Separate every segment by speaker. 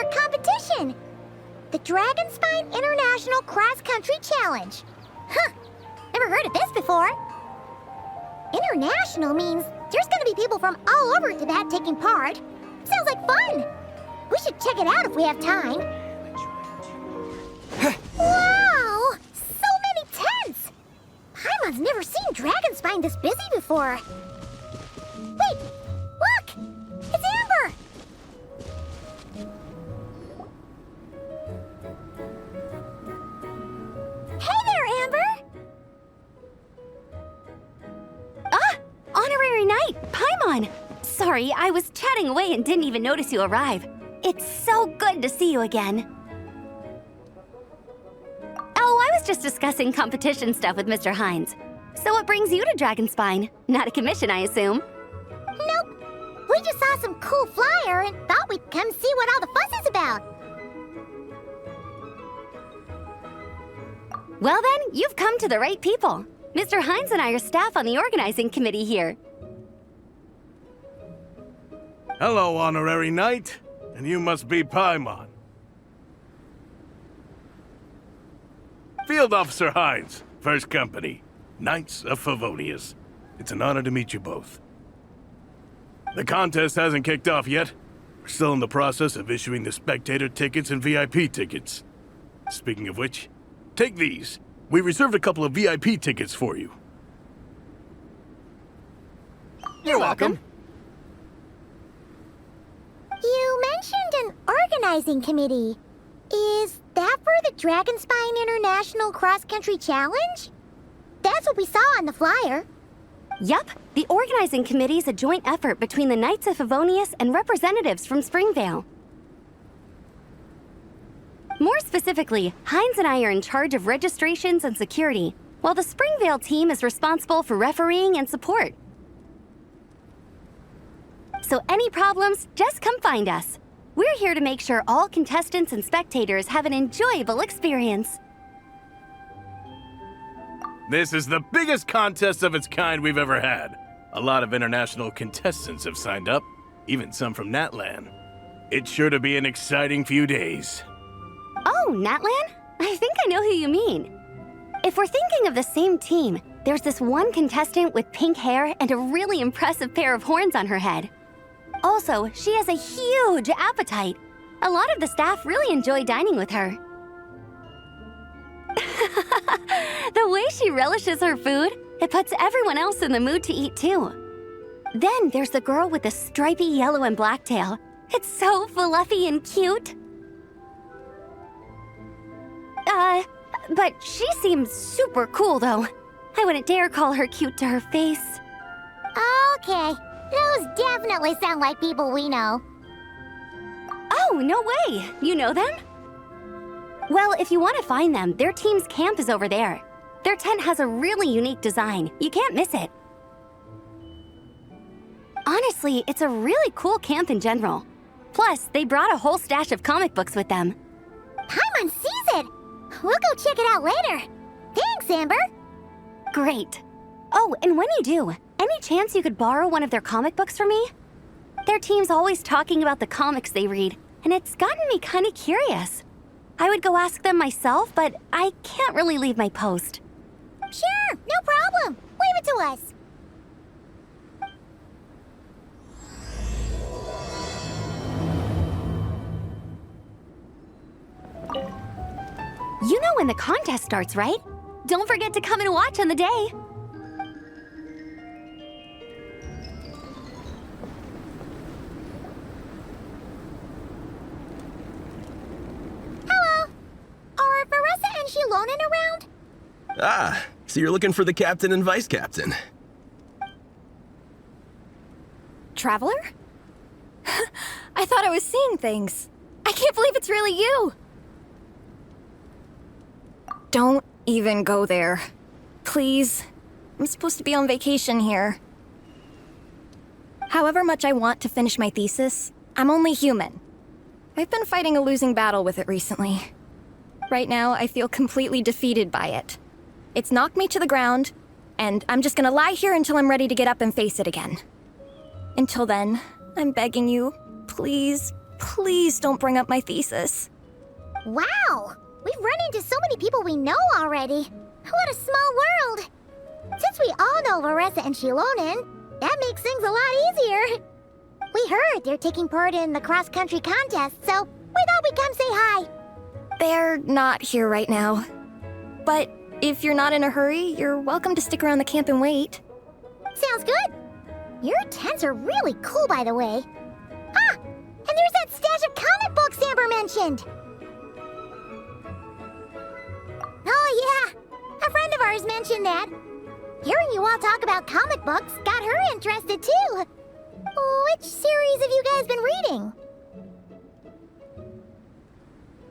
Speaker 1: for a competition. The Dragonspine International Cross Country Challenge. Huh, never heard of this before. International means there's gonna be people from all over Tibet taking part. Sounds like fun. We should check it out if we have time. Wow! So many tents! Paimon's never seen Dragonspine this busy before. Wait! Look! It's Amber! Hey there, Amber!
Speaker 2: Honorary Knight, Paimon! Sorry, I was chatting away and didn't even notice you arrive. It's so good to see you again. Oh, I was just discussing competition stuff with Mr. Hines. So what brings you to Dragonspine? Not a commission, I assume?
Speaker 1: Nope. We just saw some cool flyer and thought we'd come see what all the fuss is about.
Speaker 2: Well then, you've come to the right people. Mr. Hines and I are staff on the organizing committee here.
Speaker 3: Hello, Honorary Knight. And you must be Paimon. Field Officer Hines, First Company, Knights of Favonius. It's an honor to meet you both. The contest hasn't kicked off yet. We're still in the process of issuing the spectator tickets and VIP tickets. Speaking of which, take these. We reserved a couple of VIP tickets for you.
Speaker 2: You're welcome.
Speaker 1: You mentioned an organizing committee. Is that for the Dragonspine International Cross Country Challenge? That's what we saw on the flyer.
Speaker 2: Yup, the organizing committee is a joint effort between the Knights of Favonius and representatives from Springvale. More specifically, Hines and I are in charge of registrations and security, while the Springvale team is responsible for refereeing and support. So any problems, just come find us. We're here to make sure all contestants and spectators have an enjoyable experience.
Speaker 3: This is the biggest contest of its kind we've ever had. A lot of international contestants have signed up, even some from Natlan. It's sure to be an exciting few days.
Speaker 2: Oh, Natlan? I think I know who you mean. If we're thinking of the same team, there's this one contestant with pink hair and a really impressive pair of horns on her head. Also, she has a huge appetite. A lot of the staff really enjoy dining with her. The way she relishes her food, it puts everyone else in the mood to eat too. Then there's the girl with the stripy yellow and black tail. It's so fluffy and cute. But she seems super cool though. I wouldn't dare call her cute to her face.
Speaker 1: Okay, those definitely sound like people we know.
Speaker 2: Oh, no way! You know them? Well, if you want to find them, their team's camp is over there. Their tent has a really unique design. You can't miss it. Honestly, it's a really cool camp in general. Plus, they brought a whole stash of comic books with them.
Speaker 1: Paimon sees it! We'll go check it out later. Thanks, Amber.
Speaker 2: Great. Oh, and when you do, any chance you could borrow one of their comic books for me? Their team's always talking about the comics they read, and it's gotten me kind of curious. I would go ask them myself, but I can't really leave my post.
Speaker 1: Sure, no problem. Leave it to us.
Speaker 2: You know when the contest starts, right? Don't forget to come and watch on the day.
Speaker 1: Hello. Are Varessa and Shilonen around?
Speaker 4: Ah, so you're looking for the captain and vice captain.
Speaker 5: Traveler? I thought I was seeing things. I can't believe it's really you. Don't even go there. Please. I'm supposed to be on vacation here. However much I want to finish my thesis, I'm only human. I've been fighting a losing battle with it recently. Right now, I feel completely defeated by it. It's knocked me to the ground, and I'm just gonna lie here until I'm ready to get up and face it again. Until then, I'm begging you, please, please don't bring up my thesis.
Speaker 1: Wow! We've run into so many people we know already. What a small world! Since we all know Larissa and Shilonen, that makes things a lot easier. We heard they're taking part in the cross-country contest, so we thought we'd come say hi.
Speaker 5: They're not here right now. But if you're not in a hurry, you're welcome to stick around the camp and wait.
Speaker 1: Sounds good. Your tents are really cool, by the way. Ah! And there's that stash of comic books Amber mentioned! Oh yeah, a friend of ours mentioned that. Hearing you all talk about comic books got her interested too. Which series have you guys been reading?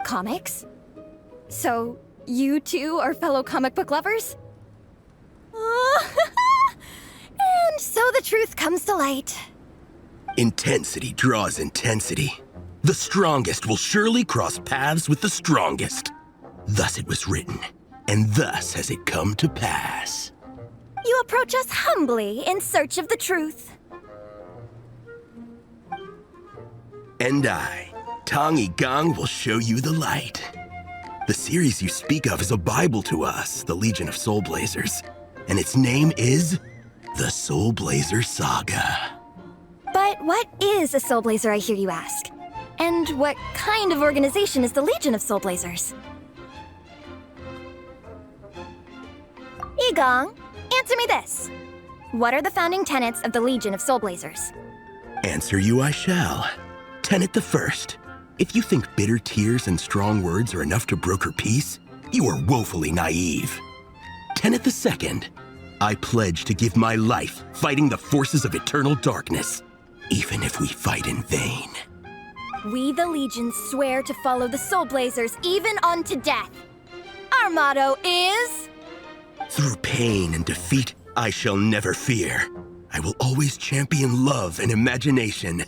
Speaker 5: Comics? So, you two are fellow comic book lovers? And so the truth comes to light.
Speaker 4: Intensity draws intensity. The strongest will surely cross paths with the strongest. Thus it was written, and thus has it come to pass.
Speaker 5: You approach us humbly in search of the truth.
Speaker 4: And I, Tong Gang, will show you the light. The series you speak of is a Bible to us, the Legion of Soulblazers, and its name is the Soulblazer Saga.
Speaker 5: But what is a Soulblazer, I hear you ask? And what kind of organization is the Legion of Soulblazers? Igong, answer me this. What are the founding tenets of the Legion of Soulblazers?
Speaker 4: Answer you I shall. Tenet the first. If you think bitter tears and strong words are enough to broker peace, you are woefully naive. Tenet the second. I pledge to give my life fighting the forces of eternal darkness, even if we fight in vain.
Speaker 5: We, the Legion, swear to follow the Soulblazers even unto death. Our motto is...
Speaker 4: Through pain and defeat, I shall never fear. I will always champion love and imagination.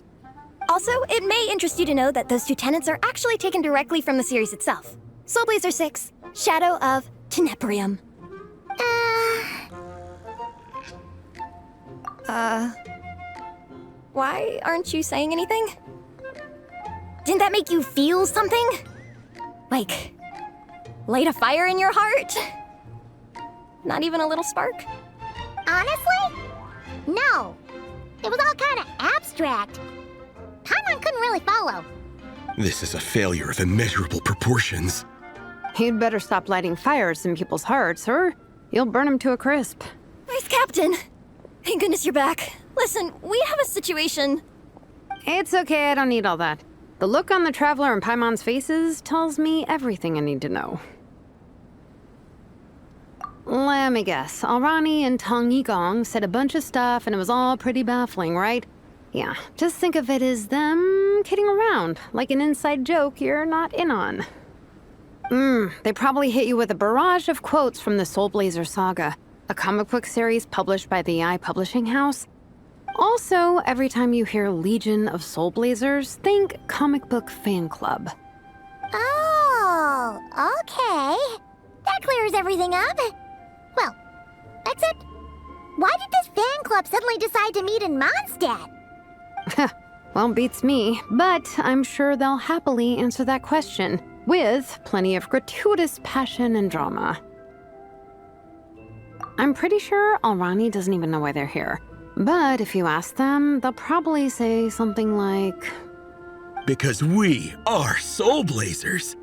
Speaker 5: Also, it may interest you to know that those two tenets are actually taken directly from the series itself. Soulblazer 6, Shadow of Tenebrium. Why aren't you saying anything? Didn't that make you feel something? Like, light a fire in your heart? Not even a little spark?
Speaker 1: Honestly? No. It was all kind of abstract. Paimon couldn't really follow.
Speaker 4: This is a failure of immeasurable proportions.
Speaker 6: You'd better stop lighting fires in people's hearts, or you'll burn them to a crisp.
Speaker 5: Vice Captain! Thank goodness you're back. Listen, we have a situation.
Speaker 6: It's okay, I don't need all that. The look on the Traveler and Paimon's faces tells me everything I need to know. Let me guess. Alrani and Tong Yigong said a bunch of stuff and it was all pretty baffling, right? Yeah, just think of it as them kidding around, like an inside joke you're not in on. They probably hit you with a barrage of quotes from the Soulblazer Saga, a comic book series published by the AI Publishing House. Also, every time you hear Legion of Soulblazers, think comic book fan club.
Speaker 1: Oh, okay. That clears everything up. Well, except, why did this fan club suddenly decide to meet in Mondstadt?
Speaker 6: Well, beats me, but I'm sure they'll happily answer that question, with plenty of gratuitous passion and drama. I'm pretty sure Alrani doesn't even know why they're here. But if you ask them, they'll probably say something like...
Speaker 4: Because we are Soulblazers.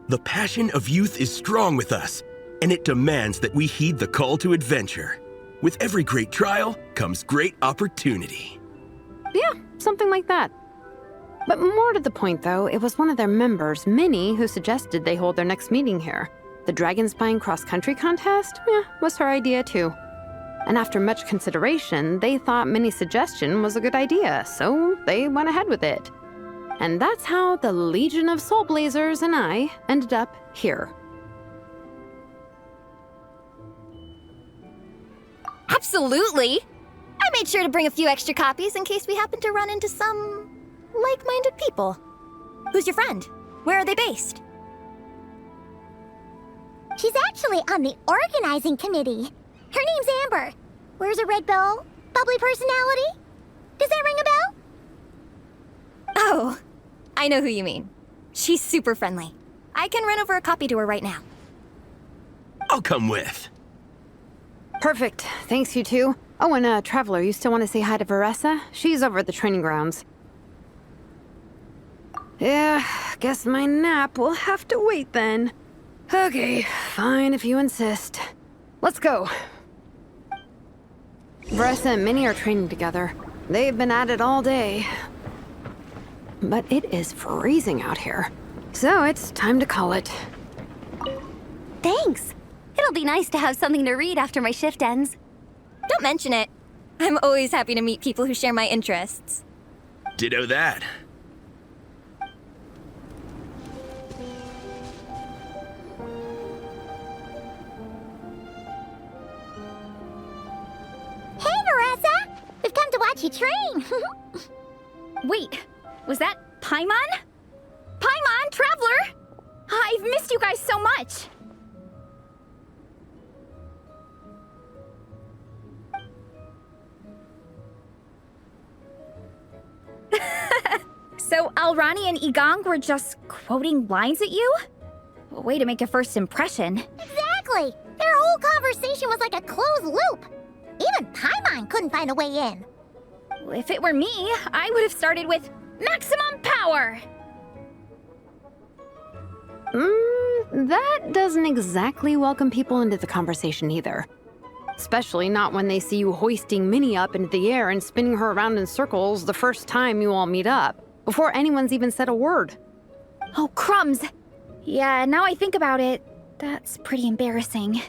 Speaker 4: The passion of youth is strong with us, and it demands that we heed the call to adventure. With every great trial comes great opportunity.
Speaker 6: Yeah, something like that. But more to the point, though, it was one of their members, Minnie, who suggested they hold their next meeting here. The Dragonspine cross-country contest? Was her idea, too. And after much consideration, they thought Minnie's suggestion was a good idea, so they went ahead with it. And that's how the Legion of Soulblazers and I ended up here.
Speaker 5: Absolutely! I made sure to bring a few extra copies in case we happen to run into some like-minded people. Who's your friend? Where are they based?
Speaker 1: She's actually on the organizing committee. Her name's Amber. Wears a red bow. Bubbly personality. Does that ring a bell?
Speaker 5: Oh, I know who you mean. She's super friendly. I can run over a copy to her right now.
Speaker 4: I'll come with.
Speaker 6: Perfect. Thanks, you two. Oh, and Traveler, you still want to say hi to Veressa? She's over at the training grounds. Yeah, guess my nap will have to wait then. Okay, fine if you insist. Let's go. Veressa and Minnie are training together. They've been at it all day. But it is freezing out here. So it's time to call it.
Speaker 2: Thanks. It'll be nice to have something to read after my shift ends.
Speaker 5: Don't mention it. I'm always happy to meet people who share my interests.
Speaker 4: Ditto that.
Speaker 1: Hey, Veressa! We've come to watch you train.
Speaker 7: Wait, was that Paimon? Paimon, Traveler! I've missed you guys so much! So Alrani and Igong were just quoting lines at you? Way to make a first impression.
Speaker 1: Exactly! Their whole conversation was like a closed loop. Even Paimon couldn't find a way in.
Speaker 7: If it were me, I would have started with maximum power!
Speaker 6: That doesn't exactly welcome people into the conversation either. Especially not when they see you hoisting Minnie up into the air and spinning her around in circles the first time you all meet up, before anyone's even said a word.
Speaker 7: Oh, crumbs! Yeah, now I think about it, that's pretty embarrassing.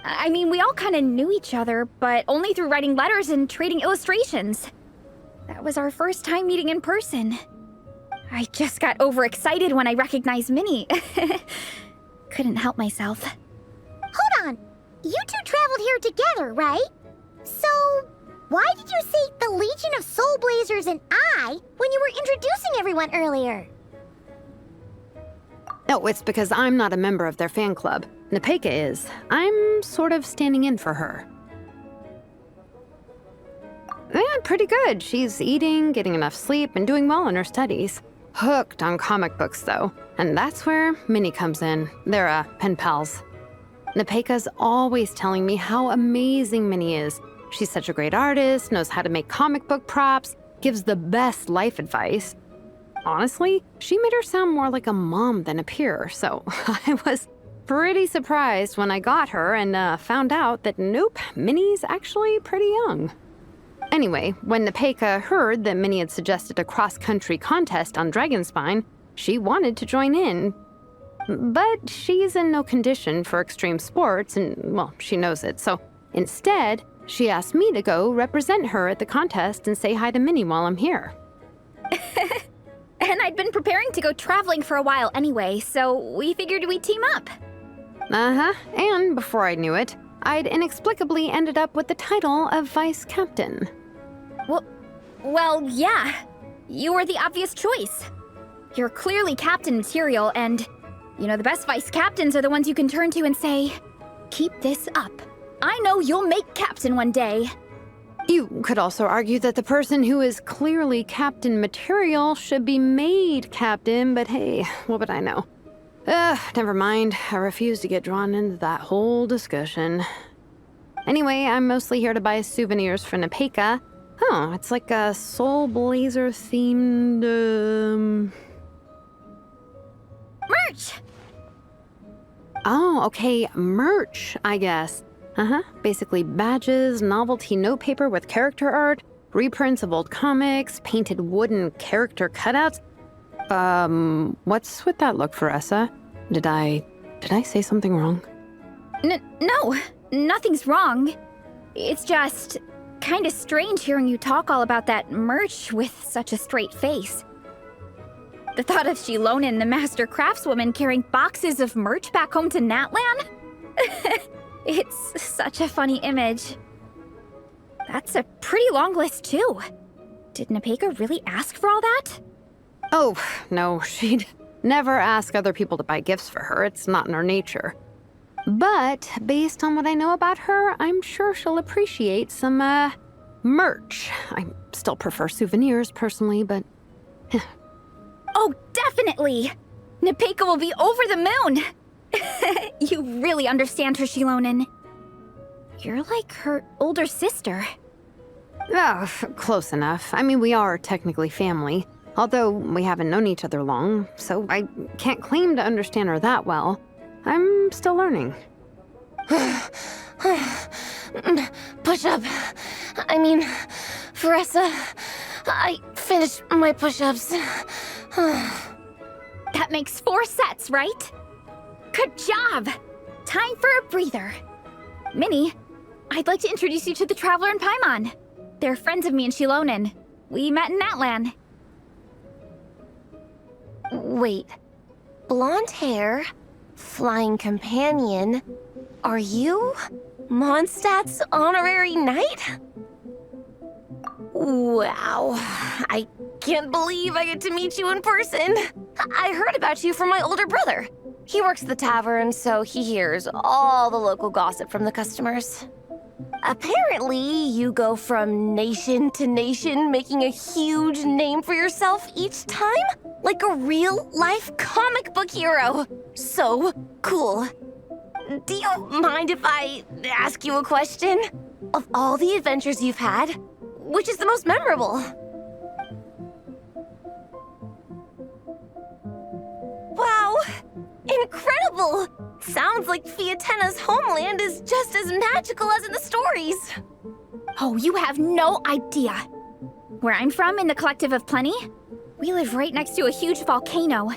Speaker 7: I mean, we all kind of knew each other, but only through writing letters and trading illustrations. That was our first time meeting in person. I just got overexcited when I recognized Minnie. Couldn't help myself.
Speaker 1: Hold on. You two traveled here together, right? So, why did you say the Legion of Soulblazers and I when you were introducing everyone earlier?
Speaker 6: No, it's because I'm not a member of their fan club. Nepeka is. I'm sort of standing in for her. Yeah, pretty good. She's eating, getting enough sleep, and doing well in her studies. Hooked on comic books, though. And that's where Minnie comes in. They're, pen pals. Nepeka's always telling me how amazing Minnie is. She's such a great artist, knows how to make comic book props, gives the best life advice. Honestly, she made her sound more like a mom than a peer, so I was pretty surprised when I got her and found out that nope, Minnie's actually pretty young. Anyway, when Nepeka heard that Minnie had suggested a cross-country contest on Dragonspine, she wanted to join in. But she's in no condition for extreme sports, and, well, she knows it, so instead, she asked me to go represent her at the contest and say hi to Minnie while I'm here.
Speaker 7: And I'd been preparing to go traveling for a while anyway, so we figured we'd team up.
Speaker 6: Uh-huh, and before I knew it, I'd inexplicably ended up with the title of vice captain.
Speaker 7: Well, yeah. You were the obvious choice. You're clearly captain material, and, you know, the best vice captains are the ones you can turn to and say, keep this up. I know you'll make captain one day.
Speaker 6: You could also argue that the person who is clearly captain material should be made captain, but hey, what would I know? Never mind. I refuse to get drawn into that whole discussion. Anyway, I'm mostly here to buy souvenirs for Nepeka. Oh, it's like a Soulblazer themed,
Speaker 7: Merch!
Speaker 6: Oh, okay, merch, I guess. Basically badges, novelty notepaper with character art, reprints of old comics, painted wooden character cutouts. What's with that look, Veressa? Did I say something wrong?
Speaker 7: No, nothing's wrong. It's just kind of strange hearing you talk all about that merch with such a straight face. The thought of Shilonin, the master craftswoman, carrying boxes of merch back home to Natlan? It's such a funny image. That's a pretty long list, too. Did Nepeka really ask for all that?
Speaker 6: Oh, no, she'd never ask other people to buy gifts for her. It's not in her nature. But based on what I know about her, I'm sure she'll appreciate some, merch. I still prefer souvenirs, personally, but...
Speaker 7: Oh, definitely! Nepeka will be over the moon! You really understand her, Shilonen. You're like her older sister.
Speaker 6: Oh, close enough. I mean, we are technically family, although we haven't known each other long, so I can't claim to understand her that well. I'm still learning.
Speaker 8: Push-up. I mean, Veressa, I finished my push-ups.
Speaker 7: That makes 4 sets, right? Good job! Time for a breather. Minnie, I'd like to introduce you to the Traveler and Paimon. They're friends of me and Shilonen. We met in Natlan.
Speaker 8: Wait. Blonde hair, flying companion. Are you Mondstadt's honorary knight? Wow. I can't believe I get to meet you in person. I heard about you from my older brother. He works at the tavern, so he hears all the local gossip from the customers. Apparently, you go from nation to nation, making a huge name for yourself each time? Like a real-life comic book hero. So cool. Do you mind if I ask you a question? Of all the adventures you've had, which is the most memorable? Wow! Incredible! Sounds like Fiatenna's homeland is just as magical as in the stories.
Speaker 7: Oh, you have no idea. Where I'm from, in the Collective of Plenty, we live right next to a huge volcano.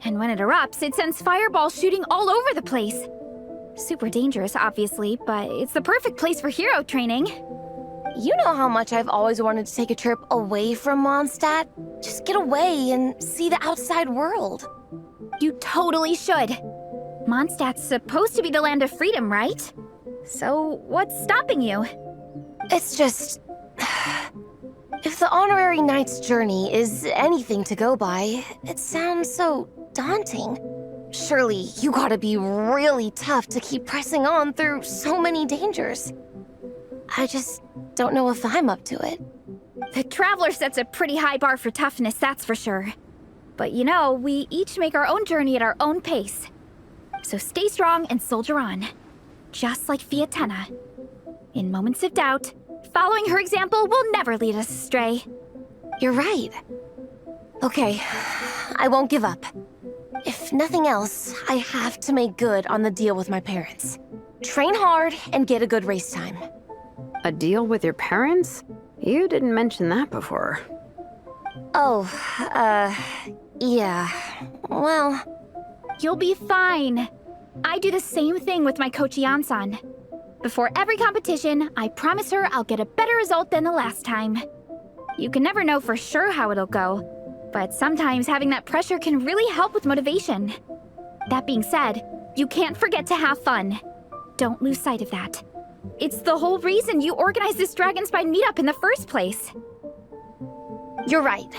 Speaker 7: And when it erupts, it sends fireballs shooting all over the place. Super dangerous, obviously, but it's the perfect place for hero training.
Speaker 8: You know how much I've always wanted to take a trip away from Mondstadt? Just get away and see the outside world.
Speaker 7: You totally should. Mondstadt's supposed to be the land of freedom, right? So, what's stopping you?
Speaker 8: It's just... If the honorary knight's journey is anything to go by, it sounds so daunting. Surely you gotta be really tough to keep pressing on through so many dangers. I just don't know if I'm up to it.
Speaker 7: The Traveler sets a pretty high bar for toughness, that's for sure. But you know, we each make our own journey at our own pace. So stay strong and soldier on. Just like Fiatenna. In moments of doubt, following her example will never lead us astray.
Speaker 8: You're right. Okay, I won't give up. If nothing else, I have to make good on the deal with my parents. Train hard and get a good race time.
Speaker 6: A deal with your parents? You didn't mention that before.
Speaker 8: Oh, yeah. Well...
Speaker 7: You'll be fine. I do the same thing with my coach Ian-san. Before every competition, I promise her I'll get a better result than the last time. You can never know for sure how it'll go, but sometimes having that pressure can really help with motivation. That being said, you can't forget to have fun. Don't lose sight of that. It's the whole reason you organized this Dragonspine meetup in the first place.
Speaker 8: You're right.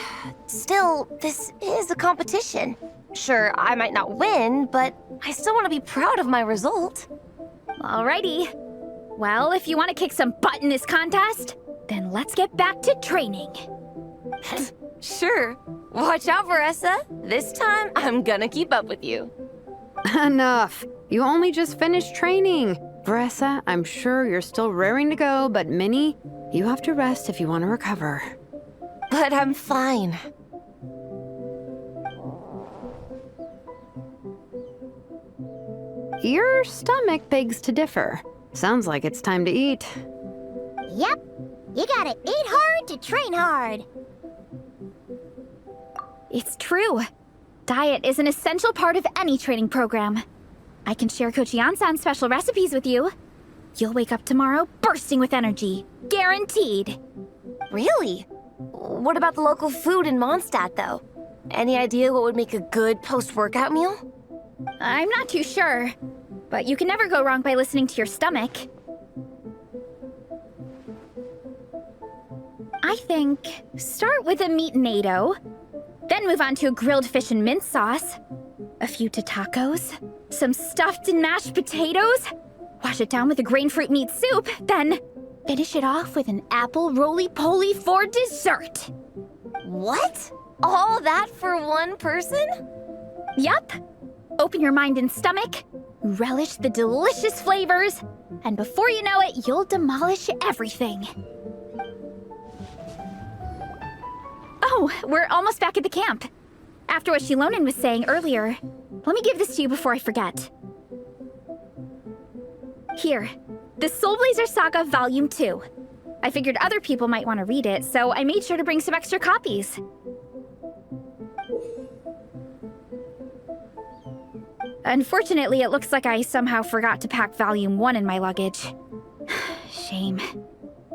Speaker 8: Still, this is a competition. Sure, I might not win, but I still want to be proud of my result.
Speaker 7: Alrighty. Well, if you want to kick some butt in this contest, then let's get back to training.
Speaker 8: Sure. Watch out, Veressa. This time, I'm gonna keep up with you.
Speaker 6: Enough. You only just finished training. Veressa, I'm sure you're still raring to go, but Minnie, you have to rest if you want to recover.
Speaker 8: But I'm fine.
Speaker 6: Your stomach begs to differ. Sounds like it's time to eat.
Speaker 1: Yep. You gotta eat hard to train hard.
Speaker 7: It's true. Diet is an essential part of any training program. I can share Coach Ian-san's special recipes with you. You'll wake up tomorrow bursting with energy. Guaranteed.
Speaker 8: Really? What about the local food in Mondstadt, though? Any idea what would make a good post-workout meal?
Speaker 7: I'm not too sure, but you can never go wrong by listening to your stomach. I think start with a meat natto, then move on to a grilled fish and mint sauce, a few tacos, some stuffed and mashed potatoes, wash it down with a grain fruit meat soup, then finish it off with an apple roly-poly for dessert.
Speaker 8: What? All that for one person?
Speaker 7: Yup. Open your mind and stomach, relish the delicious flavors, and before you know it, you'll demolish everything. Oh, we're almost back at the camp. After what Shilonen was saying earlier, let me give this to you before I forget. Here, the Soulblazers Saga Volume 2. I figured other people might want to read it, so I made sure to bring some extra copies. Unfortunately, it looks like I somehow forgot to pack Volume 1 in my luggage. Shame.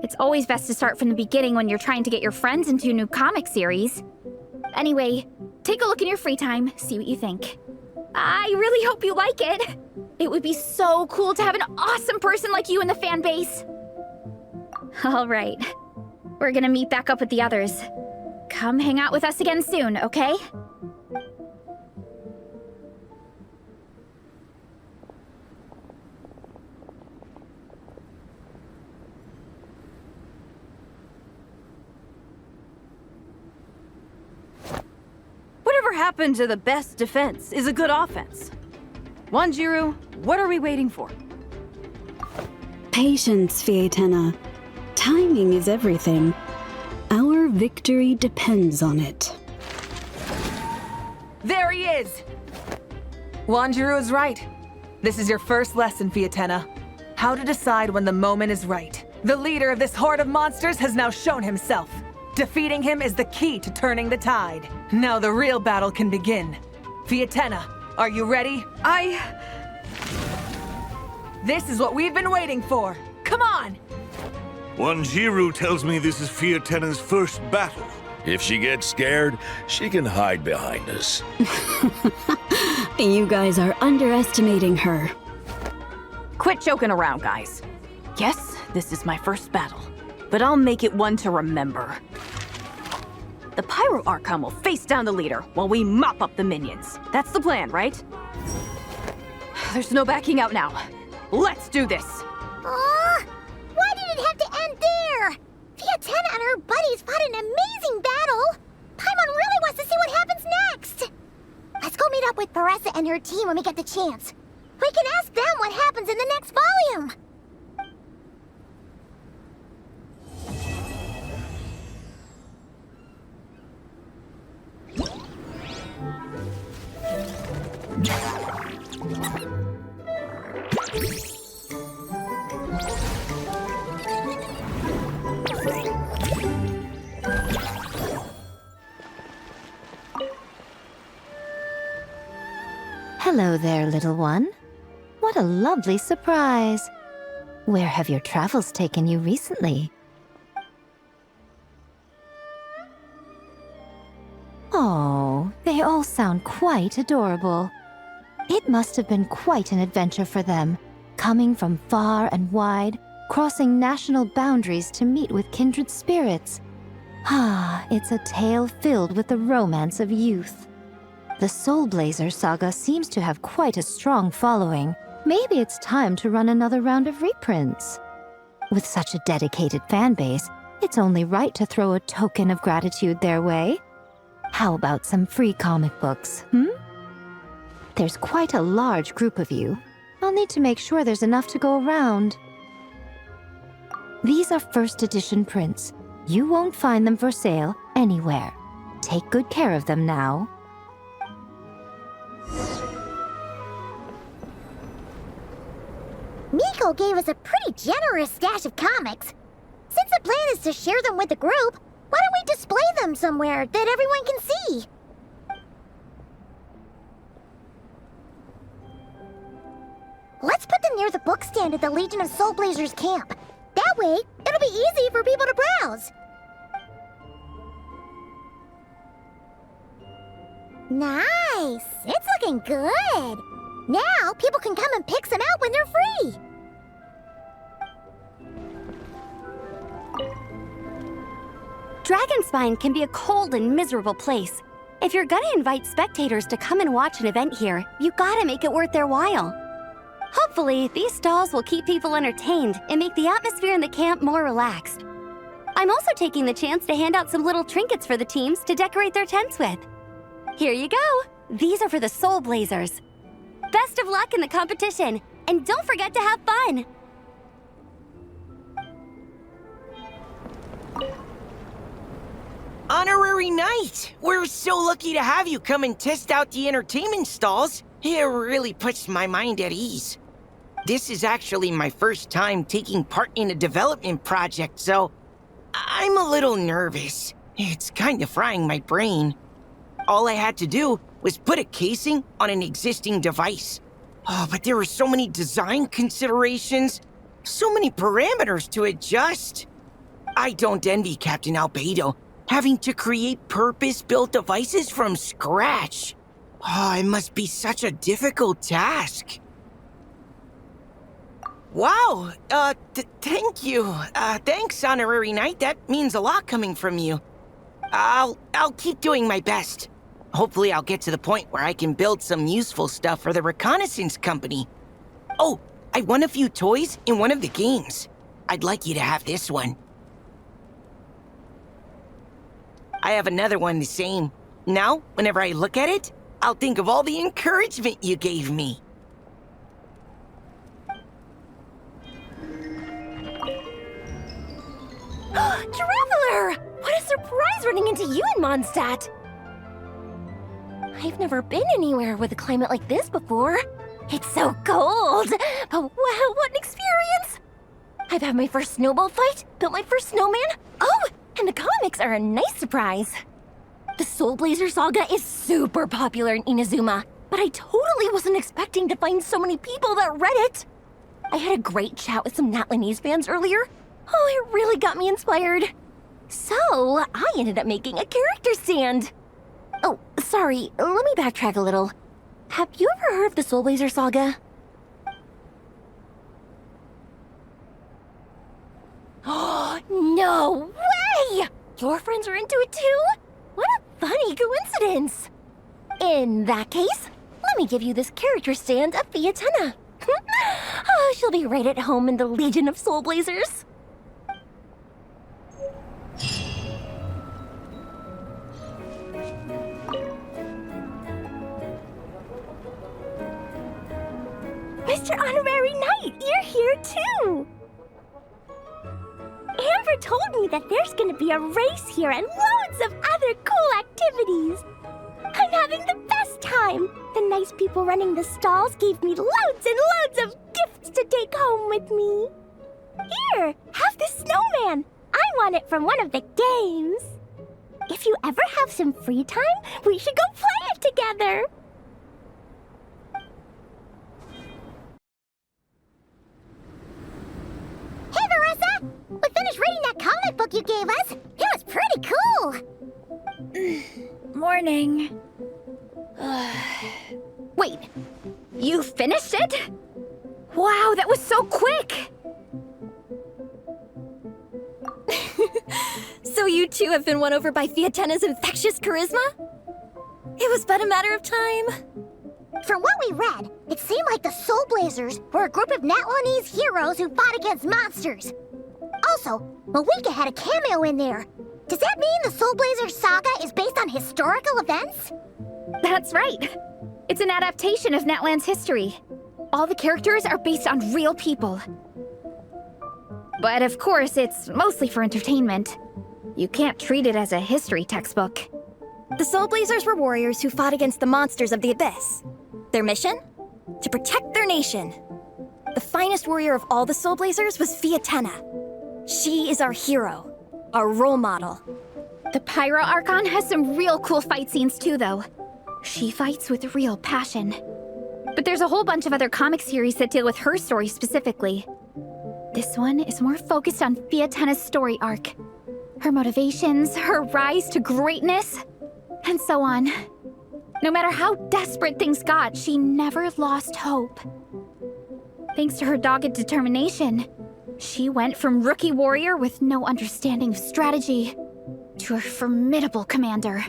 Speaker 7: It's always best to start from the beginning when you're trying to get your friends into a new comic series. Anyway, take a look in your free time, see what you think. I really hope you like it. It would be so cool to have an awesome person like you in the fan base. All right. We're gonna meet back up with the others. Come hang out with us again soon, okay?
Speaker 9: Whatever happened to the best defense is a good offense. Wanjiru, what are we waiting for?
Speaker 10: Patience, Fietena. Timing is everything. Our victory depends on it.
Speaker 11: There he is! Wanjiru is right. This is your first lesson, Fietena. How to decide when the moment is right. The leader of this horde of monsters has now shown himself. Defeating him is the key to turning the tide. Now the real battle can begin. Fietena, are you ready? This is what we've been waiting for. Come on!
Speaker 12: Wanjiru tells me this is Fietena's first battle.
Speaker 13: If she gets scared, she can hide behind us.
Speaker 10: You guys are underestimating her.
Speaker 9: Quit joking around, guys. Yes, this is my first battle, but I'll make it one to remember. The Pyro Archon will face down the leader while we mop up the minions. That's the plan, right? There's no backing out now. Let's do this!
Speaker 1: Why did it have to end there? Fietena and her buddies fought an amazing battle! Paimon really wants to see what happens next! Let's go meet up with Paressa and her team when we get the chance. We can ask them what happens in the next volume!
Speaker 14: Hello there, little one. What a lovely surprise. Where have your travels taken you recently? Oh, they all sound quite adorable. It must have been quite an adventure for them, coming from far and wide, crossing national boundaries to meet with kindred spirits. Ah, it's a tale filled with the romance of youth. The Soulblazer saga seems to have quite a strong following. Maybe it's time to run another round of reprints. With such a dedicated fan base, it's only right to throw a token of gratitude their way. How about some free comic books, There's quite a large group of you. I'll need to make sure there's enough to go around. These are first edition prints. You won't find them for sale anywhere. Take good care of them now.
Speaker 1: Miko gave us a pretty generous stash of comics. Since the plan is to share them with the group, why don't we display them somewhere that everyone can see? Let's put them near the book stand at the Legion of Soulblazers camp. That way, it'll be easy for people to browse. Nice! It's looking good! Now, people can come and pick some out when they're free!
Speaker 2: Dragonspine can be a cold and miserable place. If you're gonna invite spectators to come and watch an event here, you gotta make it worth their while. Hopefully, these stalls will keep people entertained and make the atmosphere in the camp more relaxed. I'm also taking the chance to hand out some little trinkets for the teams to decorate their tents with. Here you go. These are for the Soulblazers. Best of luck in the competition, and don't forget to have fun.
Speaker 15: Honorary Knight! We're so lucky to have you come and test out the entertainment stalls. It really puts my mind at ease. This is actually my first time taking part in a development project, so I'm a little nervous. It's kind of frying my brain. All I had to do was put a casing on an existing device. Oh, but there were so many design considerations, so many parameters to adjust. I don't envy Captain Albedo, having to create purpose-built devices from scratch. Oh, it must be such a difficult task. Wow, thank you. Thanks, Honorary Knight. That means a lot coming from you. I'll keep doing my best. Hopefully I'll get to the point where I can build some useful stuff for the reconnaissance company. Oh, I won a few toys in one of the games. I'd like you to have this one. I have another one the same. Now, whenever I look at it, I'll think of all the encouragement you gave me.
Speaker 8: Traveler! What a surprise running into you in Mondstadt! I've never been anywhere with a climate like this before. It's so cold! But wow, what an experience! I've had my first snowball fight, built my first snowman. Oh, and the comics are a nice surprise. The Soulblazer saga is super popular in Inazuma, but I totally wasn't expecting to find so many people that read it. I had a great chat with some Natlanese fans earlier. Oh, it really got me inspired. So, I ended up making a character stand. Oh, sorry, let me backtrack a little. Have you ever heard of the Soulblazer saga? Oh, no way! Your friends are into it too? What a funny coincidence! In that case, let me give you this character stand of Fiatenna. Oh, she'll be right at home in the Legion of Soulblazers. Mr. Honorary Knight, you're here too! Amber told me that there's gonna be a race here and loads of other cool activities. I'm having the best time. The nice people running the stalls gave me loads and loads of gifts to take home with me. Here, have this snowman. I won it from one of the games. If you ever have some free time, we should go play it together.
Speaker 1: Hey, Marissa! We finished reading that comic book you gave us. It was pretty cool.
Speaker 7: Morning. Wait, you finished it? Wow, that was so quick!
Speaker 5: So you two have been won over by Fiatenna's infectious charisma? It was but a matter of time.
Speaker 1: From what we read, it seemed like the Soulblazers were a group of Natlanese heroes who fought against monsters. Also, Malika had a cameo in there. Does that mean the Soulblazer saga is based on historical events?
Speaker 7: That's right. It's an adaptation of Natlan's history. All the characters are based on real people. But of course, it's mostly for entertainment. You can't treat it as a history textbook.
Speaker 5: The Soulblazers were warriors who fought against the monsters of the Abyss. Their mission? To protect their nation. The finest warrior of all the Soulblazers was Fiatenna. She is our hero, our role model.
Speaker 7: The Pyro Archon has some real cool fight scenes too, though. She fights with real passion. But there's a whole bunch of other comic series that deal with her story specifically. This one is more focused on Fiatenna's story arc. Her motivations, her rise to greatness, and so on. No matter how desperate things got, she never lost hope. Thanks to her dogged determination, she went from rookie warrior with no understanding of strategy to a formidable commander.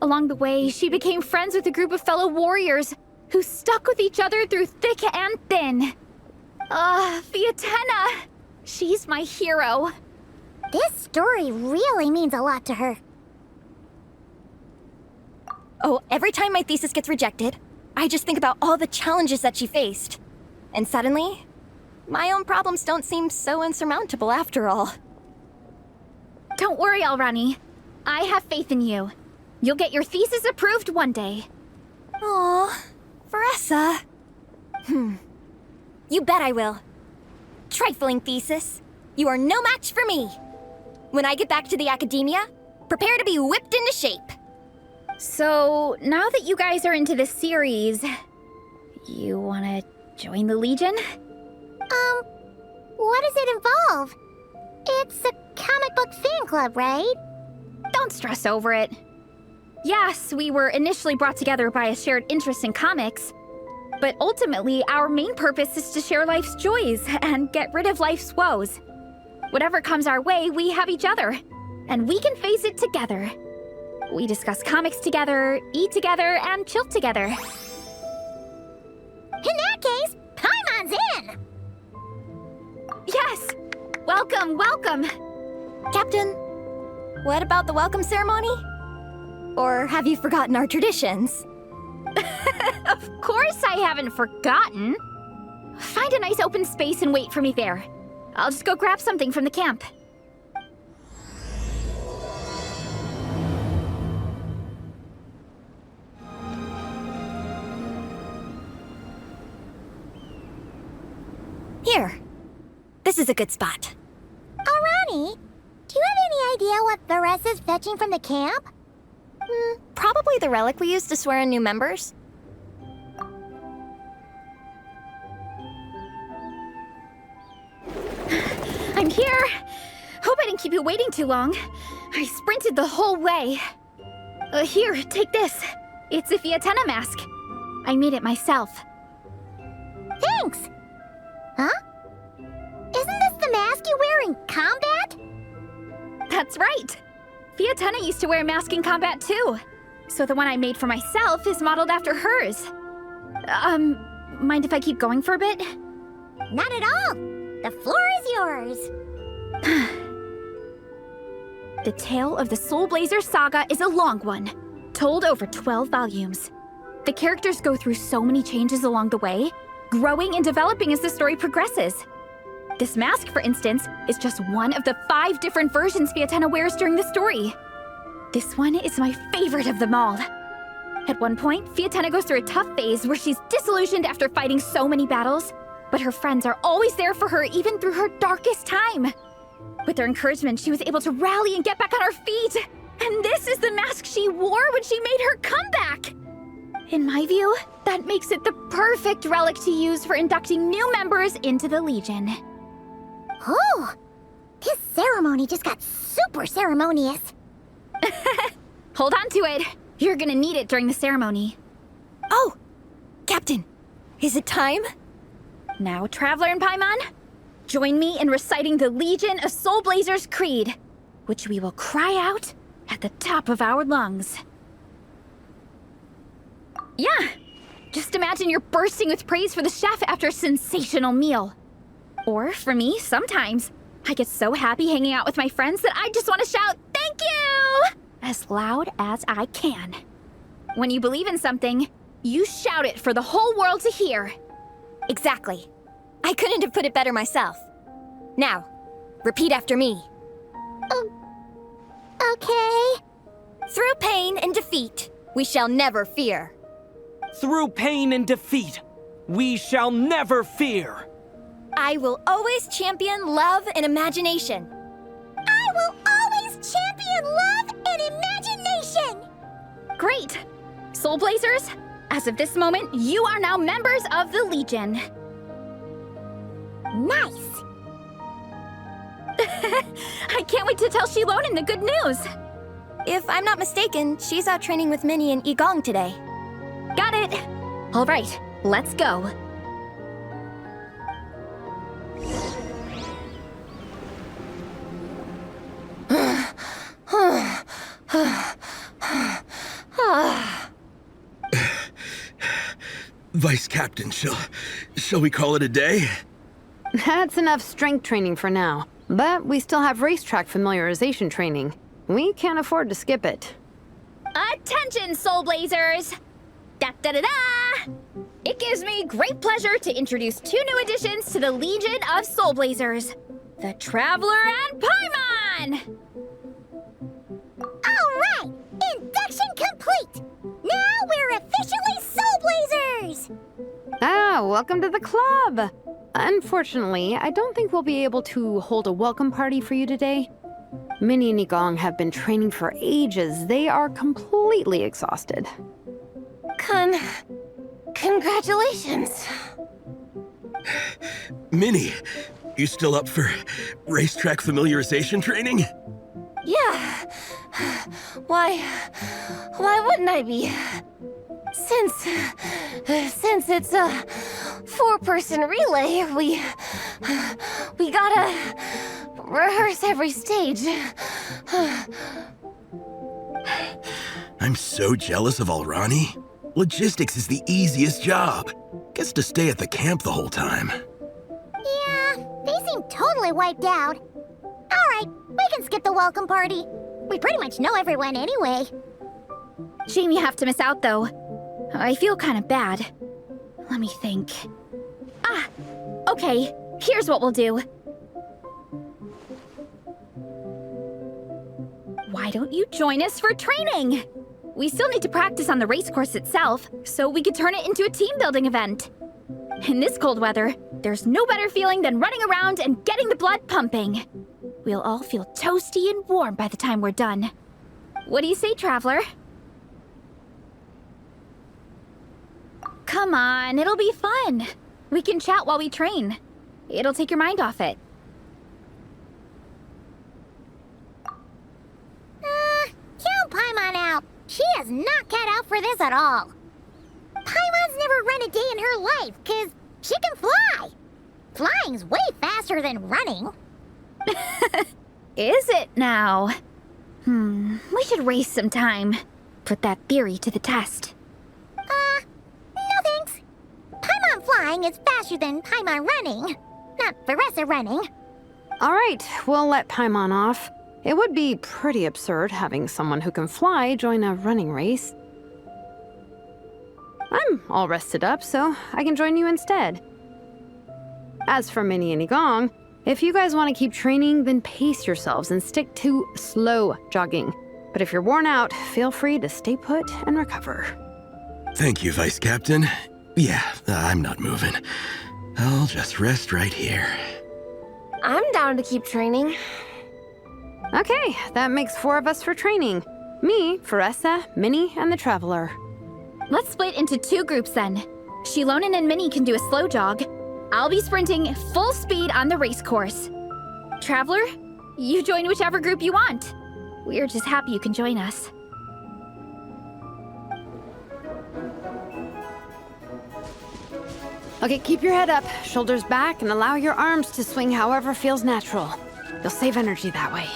Speaker 7: Along the way, she became friends with a group of fellow warriors who stuck with each other through thick and thin. Fiatenna! She's my hero.
Speaker 1: This story really means a lot to her.
Speaker 5: Oh, every time my thesis gets rejected, I just think about all the challenges that she faced. And suddenly, my own problems don't seem so insurmountable after all.
Speaker 7: Don't worry, Alrani. I have faith in you. You'll get your thesis approved one day.
Speaker 5: Aw, Veressa. You bet I will. Trifling thesis, you are no match for me. When I get back to the academia, prepare to be whipped into shape.
Speaker 7: So, now that you guys are into this series, you wanna join the Legion?
Speaker 1: What does it involve? It's a comic book fan club, right?
Speaker 7: Don't stress over it. Yes, we were initially brought together by a shared interest in comics, but ultimately our main purpose is to share life's joys and get rid of life's woes. Whatever comes our way, we have each other, and we can face it together. We discuss comics together, eat together, and chill together.
Speaker 1: In that case, Paimon's in!
Speaker 7: Yes! Welcome, welcome!
Speaker 5: Captain, what about the welcome ceremony? Or have you forgotten our traditions?
Speaker 7: Of course I haven't forgotten. Find a nice open space and wait for me there. I'll just go grab something from the camp.
Speaker 5: Here. This is a good spot.
Speaker 1: Alrani, do you have any idea what Veressa's fetching from the camp?
Speaker 5: Probably the relic we used to swear in new members.
Speaker 7: I'm here! Hope I didn't keep you waiting too long. I sprinted the whole way. Here, take this. It's a Fiatenna mask. I made it myself.
Speaker 1: Thanks! Huh? Isn't this the mask you wear in combat?
Speaker 7: That's right! Fiatenna used to wear a mask in combat too. So the one I made for myself is modeled after hers. Mind if I keep going for a bit?
Speaker 1: Not at all! The floor is yours!
Speaker 7: The tale of the Soulblazers saga is a long one, told over 12 volumes. The characters go through so many changes along the way, growing and developing as the story progresses. This mask, for instance, is just one of the 5 different versions Fiatenna wears during the story. This one is my favorite of them all. At one point, Fiatenna goes through a tough phase where she's disillusioned after fighting so many battles, but her friends are always there for her even through her darkest time. With their encouragement, she was able to rally and get back on her feet. And this is the mask she wore when she made her comeback. In my view, that makes it the perfect relic to use for inducting new members into the Legion.
Speaker 1: Oh! This ceremony just got super ceremonious.
Speaker 7: Hold on to it. You're gonna need it during the ceremony.
Speaker 5: Oh! Captain, is it time?
Speaker 7: Now, Traveler and Paimon, join me in reciting the Legion of Soulblazers Creed, which we will cry out at the top of our lungs. Yeah, just imagine you're bursting with praise for the chef after a sensational meal. Or, for me, sometimes, I get so happy hanging out with my friends that I just want to shout, "Thank you!" as loud as I can. When you believe in something, you shout it for the whole world to hear.
Speaker 5: Exactly. I couldn't have put it better myself. Now, repeat after me.
Speaker 1: Okay.
Speaker 5: Through pain and defeat, we shall never fear.
Speaker 16: Through pain and defeat, we shall never fear.
Speaker 5: I will always champion love and imagination.
Speaker 1: I will always champion love and imagination!
Speaker 7: Great! Soulblazers, as of this moment, you are now members of the Legion.
Speaker 1: Nice!
Speaker 7: I can't wait to tell Shilonen the good news!
Speaker 5: If I'm not mistaken, she's out training with Minnie and Igong today.
Speaker 7: Got it! All right, let's go.
Speaker 4: Vice Captain, shall we call it a day?
Speaker 6: That's enough strength training for now. But we still have racetrack familiarization training. We can't afford to skip it.
Speaker 7: Attention, Soulblazers! Da-da-da-da! It gives me great pleasure to introduce 2 new additions to the Legion of Soulblazers. The Traveler and Paimon!
Speaker 1: Alright! Induction complete! Now we're officially Soulblazers!
Speaker 6: Ah, welcome to the club! Unfortunately, I don't think we'll be able to hold a welcome party for you today. Minnie and Igong have been training for ages. They are completely exhausted.
Speaker 8: Congratulations.
Speaker 4: Minnie, you still up for racetrack familiarization training?
Speaker 8: Yeah. Why wouldn't I be? Since it's a 4-person relay, we gotta rehearse every stage.
Speaker 4: I'm so jealous of Alrani. Logistics is the easiest job. Gets to stay at the camp the whole time.
Speaker 1: Yeah, they seem totally wiped out. Alright, we can skip the welcome party. We pretty much know everyone anyway.
Speaker 7: Shame you have to miss out, though. I feel kind of bad. Let me think. Ah, okay, here's what we'll do. Why don't you join us for training? We still need to practice on the race course itself, so we could turn it into a team-building event. In this cold weather, there's no better feeling than running around and getting the blood pumping. We'll all feel toasty and warm by the time we're done. What do you say, Traveler? Come on, it'll be fun. We can chat while we train. It'll take your mind off it.
Speaker 1: Count Paimon out. She is not cut out for this at all. Paimon's never run a day in her life, 'cause she can fly. Flying's way faster than running.
Speaker 7: Is it now? We should race sometime. Put that theory to the test.
Speaker 1: No thanks. Paimon flying is faster than Paimon running. Not Veressa running.
Speaker 6: All right, we'll let Paimon off. It would be pretty absurd having someone who can fly join a running race. I'm all rested up, so I can join you instead. As for Minnie and Igong, if you guys want to keep training, then pace yourselves and stick to slow jogging. But if you're worn out, feel free to stay put and recover.
Speaker 4: Thank you, Vice Captain. Yeah, I'm not moving. I'll just rest right here.
Speaker 8: I'm down to keep training.
Speaker 6: Okay, that makes 4 of us for training. Me, Veressa, Minnie, and the Traveler.
Speaker 7: Let's split into 2 groups then. Shilonen and Minnie can do a slow jog. I'll be sprinting full speed on the race course. Traveler, you join whichever group you want. We're just happy you can join us.
Speaker 6: Okay, keep your head up, shoulders back, and allow your arms to swing however feels natural. You'll save energy that way.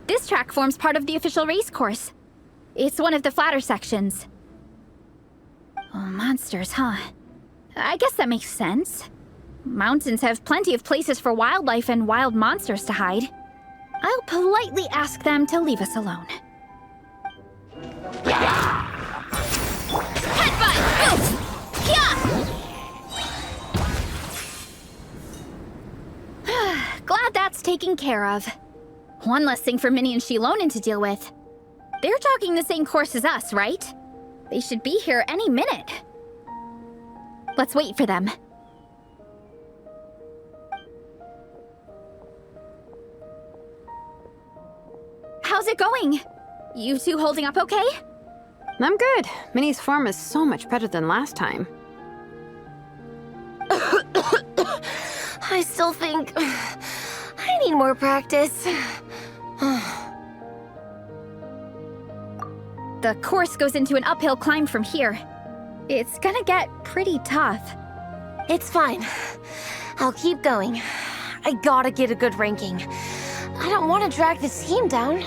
Speaker 7: This track forms part of the official race course. It's one of the flatter sections. Oh, monsters, huh? I guess that makes sense. Mountains have plenty of places for wildlife and wild monsters to hide. I'll politely ask them to leave us alone. Headbutt! Oof! Yeah! Glad that's taken care of. One less thing for Minnie and Shilonen to deal with. They're jogging the same course as us, right? They should be here any minute. Let's wait for them. How's it going? You two holding up okay?
Speaker 6: I'm good. Minnie's form is so much better than last time.
Speaker 8: I still think I need more practice.
Speaker 7: The course goes into an uphill climb from here. It's gonna get pretty tough.
Speaker 8: It's fine. I'll keep going. I gotta get a good ranking. I don't want to drag this team down.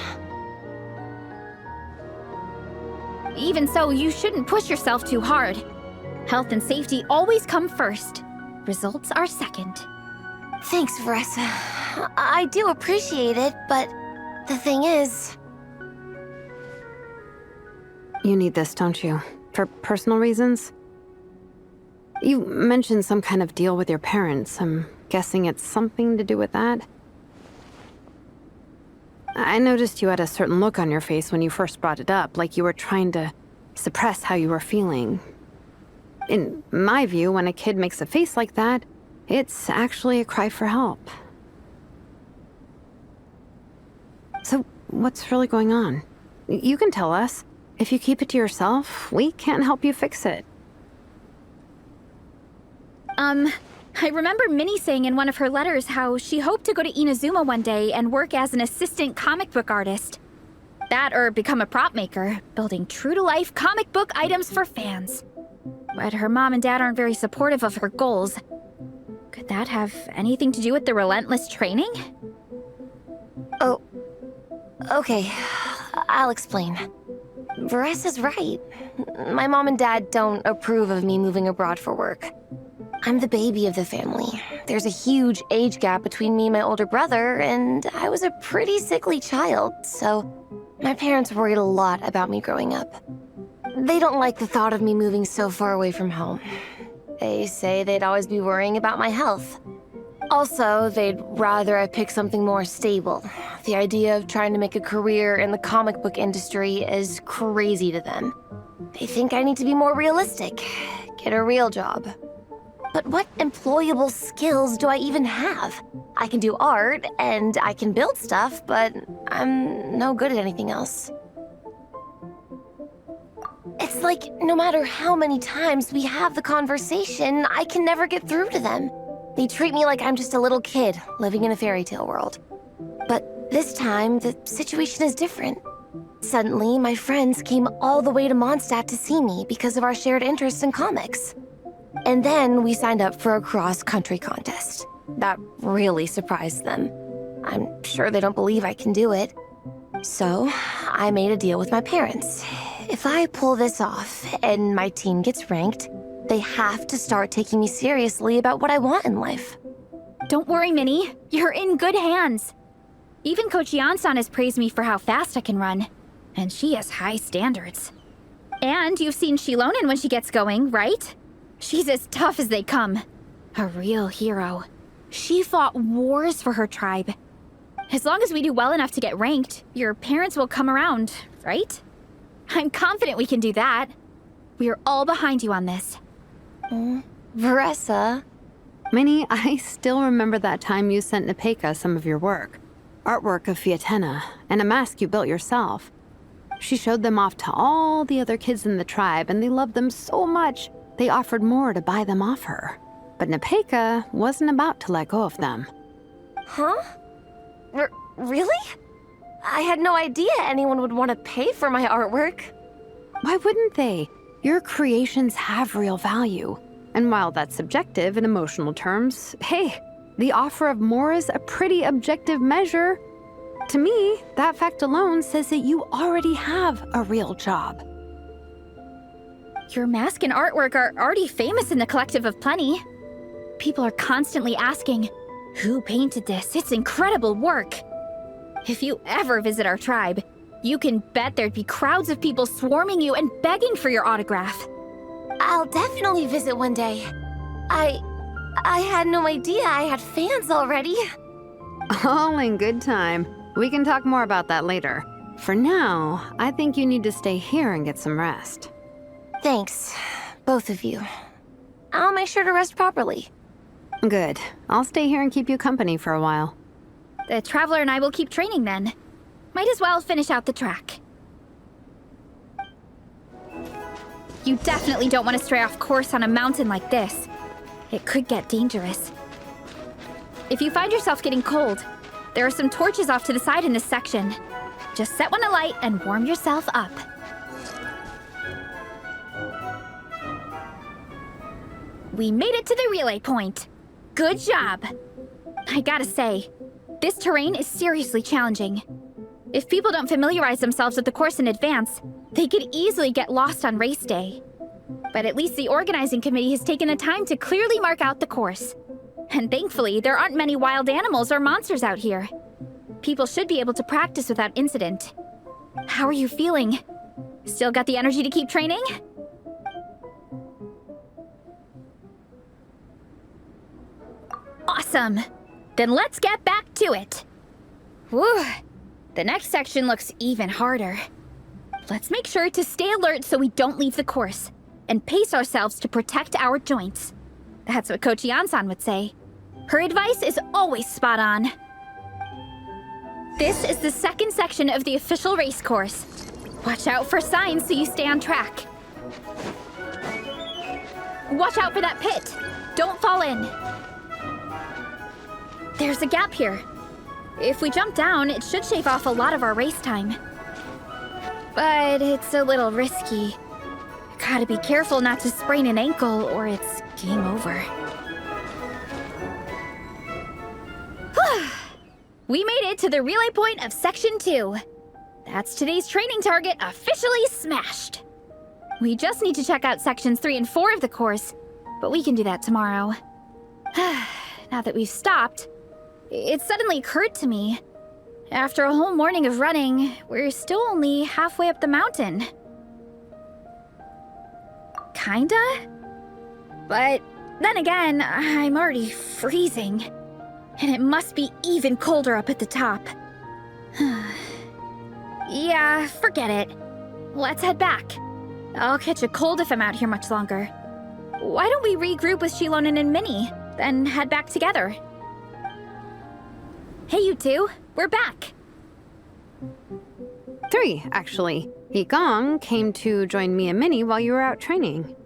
Speaker 7: Even so, you shouldn't push yourself too hard. Health and safety always come first. Results are second.
Speaker 8: Thanks, Veressa. I do appreciate it, but the thing is...
Speaker 6: You need this, don't you? For personal reasons? You mentioned some kind of deal with your parents. I'm guessing it's something to do with that? I noticed you had a certain look on your face when you first brought it up, like you were trying to suppress how you were feeling. In my view, when a kid makes a face like that, it's actually a cry for help. So, what's really going on? You can tell us. If you keep it to yourself, we can't help you fix it.
Speaker 7: I remember Minnie saying in one of her letters how she hoped to go to Inazuma one day and work as an assistant comic book artist. That or become a prop maker, building true-to-life comic book items for fans. But her mom and dad aren't very supportive of her goals. Could that have anything to do with the relentless training?
Speaker 8: Oh, okay. I'll explain. Veressa's right. My mom and dad don't approve of me moving abroad for work. I'm the baby of the family. There's a huge age gap between me and my older brother, and I was a pretty sickly child, so my parents worried a lot about me growing up. They don't like the thought of me moving so far away from home. They say they'd always be worrying about my health. Also, they'd rather I pick something more stable. The idea of trying to make a career in the comic book industry is crazy to them. They think I need to be more realistic, get a real job. But what employable skills do I even have? I can do art, and I can build stuff, but I'm no good at anything else. It's like no matter how many times we have the conversation, I can never get through to them. They treat me like I'm just a little kid living in a fairy tale world. But this time, the situation is different. Suddenly, my friends came all the way to Mondstadt to see me because of our shared interest in comics. And then we signed up for a cross-country contest. That really surprised them. I'm sure they don't believe I can do it. So, I made a deal with my parents. If I pull this off and my team gets ranked, they have to start taking me seriously about what I want in life.
Speaker 7: Don't worry, Minnie. You're in good hands. Even Coach Yan-san has praised me for how fast I can run. And she has high standards. And you've seen Shilonen when she gets going, right? She's as tough as they come. A real hero. She fought wars for her tribe. As long as we do well enough to get ranked, your parents will come around, right? I'm confident we can do that. We are all behind you on this.
Speaker 8: Veressa.
Speaker 6: Minnie, I still remember that time you sent Nepeka some of your work. Artwork of Fiatenna, and a mask you built yourself. She showed them off to all the other kids in the tribe, and they loved them so much, they offered more to buy them off her. But Nepeka wasn't about to let go of them.
Speaker 8: Huh? Really? I had no idea anyone would want to pay for my artwork.
Speaker 6: Why wouldn't they? Your creations have real value. And while that's subjective in emotional terms, hey, the offer of more is a pretty objective measure. To me, that fact alone says that you already have a real job.
Speaker 7: Your mask and artwork are already famous in the Collective of Plenty. People are constantly asking, who painted this? It's incredible work. If you ever visit our tribe, you can bet there'd be crowds of people swarming you and begging for your autograph.
Speaker 8: I'll definitely visit one day. I had no idea I had fans already.
Speaker 6: All in good time. We can talk more about that later. For now, I think you need to stay here and get some rest.
Speaker 8: Thanks, both of you. I'll make sure to rest properly.
Speaker 6: Good. I'll stay here and keep you company for a while.
Speaker 7: The Traveler and I will keep training then. Might as well finish out the track. You definitely don't want to stray off course on a mountain like this. It could get dangerous. If you find yourself getting cold, there are some torches off to the side in this section. Just set one alight and warm yourself up. We made it to the relay point. Good job. I gotta say, this terrain is seriously challenging. If people don't familiarize themselves with the course in advance, They could easily get lost on race day. But at least the organizing committee has taken the time to clearly mark out the course. And thankfully, there aren't many wild animals or monsters out here. People should be able to practice without incident. How are you feeling? Still got the energy to keep training? Awesome! Then let's get back to it! Whew! The next section looks even harder. Let's make sure to stay alert so we don't leave the course, and pace ourselves to protect our joints. That's what Coach Yan-san would say. Her advice is always spot on. This is the second section of the official race course. Watch out for signs so you stay on track. Watch out for that pit! Don't fall in! There's a gap here. If we jump down, it should shave off a lot of our race time. But it's a little risky. Gotta be careful not to sprain an ankle or it's game over. We made it to the relay point of Section 2. That's today's training target officially smashed. We just need to check out Sections 3 and 4 of the course, but we can do that tomorrow. Now that we've stopped, it suddenly occurred to me. After a whole morning of running, we're still only halfway up the mountain. Kinda? But then again, I'm already freezing. And it must be even colder up at the top. Yeah, forget it. Let's head back. I'll catch a cold if I'm out here much longer. Why don't we regroup with Shilonen and Minnie, then head back together? Hey, you two. We're back.
Speaker 6: 3, actually. Yigong came to join me and Minnie while you were out training.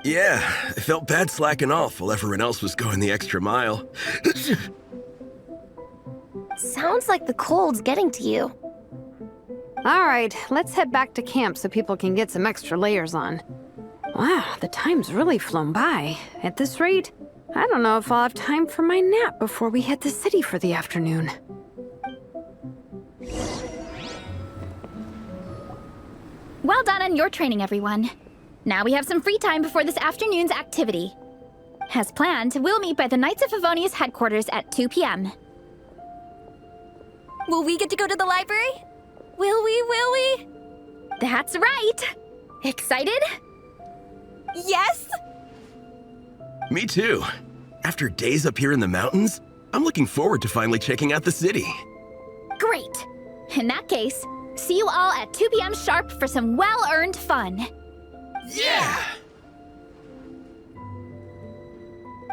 Speaker 4: Yeah, I felt bad slacking off while everyone else was going the extra mile.
Speaker 8: Sounds like the cold's getting to you.
Speaker 6: All right, let's head back to camp so people can get some extra layers on. Wow, the time's really flown by. At this rate, I don't know if I'll have time for my nap before we hit the city for the afternoon.
Speaker 7: Well done on your training, everyone. Now we have some free time before this afternoon's activity. As planned, we'll meet by the Knights of Favonius headquarters at 2 p.m.
Speaker 5: Will we get to go to the library? Will we?
Speaker 7: That's right! Excited?
Speaker 5: Yes!
Speaker 4: Me too. After days up here in the mountains, I'm looking forward to finally checking out the city.
Speaker 7: Great! In that case, see you all at 2 p.m. sharp for some well-earned fun.
Speaker 4: Yeah!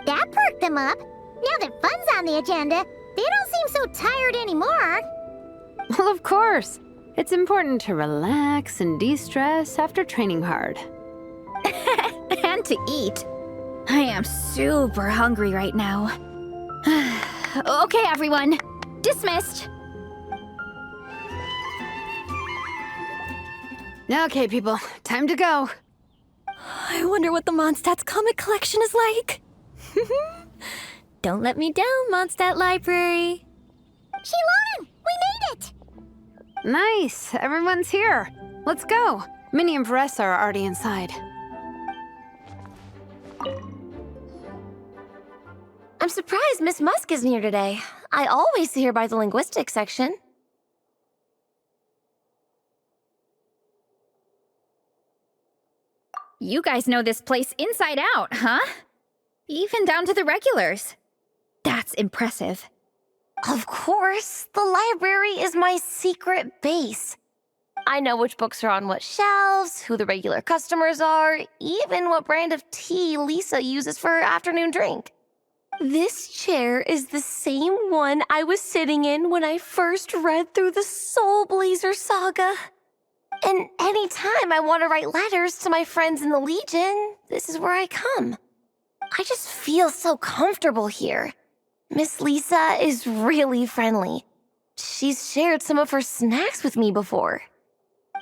Speaker 1: That perked them up. Now that fun's on the agenda, they don't seem so tired anymore.
Speaker 6: Well, of course. It's important to relax and de-stress after training hard.
Speaker 7: And to eat. I am super hungry right now. Okay, everyone. Dismissed.
Speaker 6: Okay, people. Time to go.
Speaker 5: I wonder what the Mondstadt's comic collection is like. Don't let me down, Mondstadt Library.
Speaker 1: Shilonen, we made it!
Speaker 6: Nice. Everyone's here. Let's go. Minnie and Varessa are already inside.
Speaker 8: I'm surprised Miss Musk isn't here today. I always see her by the linguistics section.
Speaker 7: You guys know this place inside out, huh? Even down to the regulars. That's impressive.
Speaker 8: Of course, the library is my secret base. I know which books are on what shelves, who the regular customers are, even what brand of tea Lisa uses for her afternoon drink. This chair is the same one I was sitting in when I first read through the Soulblazer saga. And anytime I want to write letters to my friends in the Legion, this is where I come. I just feel so comfortable here. Miss Lisa is really friendly. She's shared some of her snacks with me before.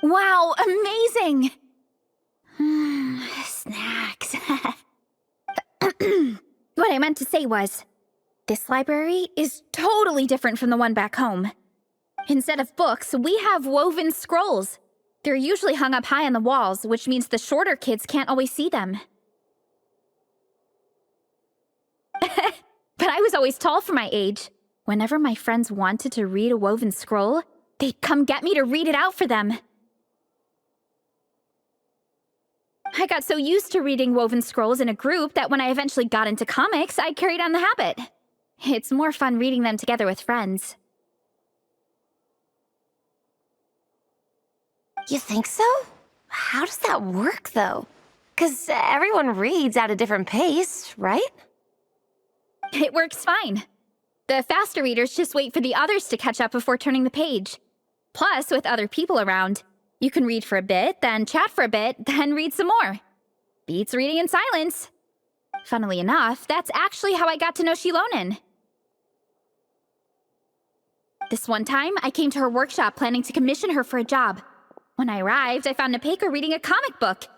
Speaker 7: Wow, amazing! Snacks. What I meant to say was, this library is totally different from the one back home. Instead of books, we have woven scrolls. They're usually hung up high on the walls, which means the shorter kids can't always see them. But I was always tall for my age. Whenever my friends wanted to read a woven scroll, they'd come get me to read it out for them. I got so used to reading woven scrolls in a group that when I eventually got into comics, I carried on the habit. It's more fun reading them together with friends.
Speaker 8: You think so? How does that work, though? 'Cause everyone reads at a different pace, right?
Speaker 7: It works fine. The faster readers just wait for the others to catch up before turning the page. Plus, with other people around, you can read for a bit, then chat for a bit, then read some more. Beats reading in silence. Funnily enough, that's actually how I got to know Shilonen. This one time, I came to her workshop planning to commission her for a job. When I arrived, I found Nepeka reading a comic book.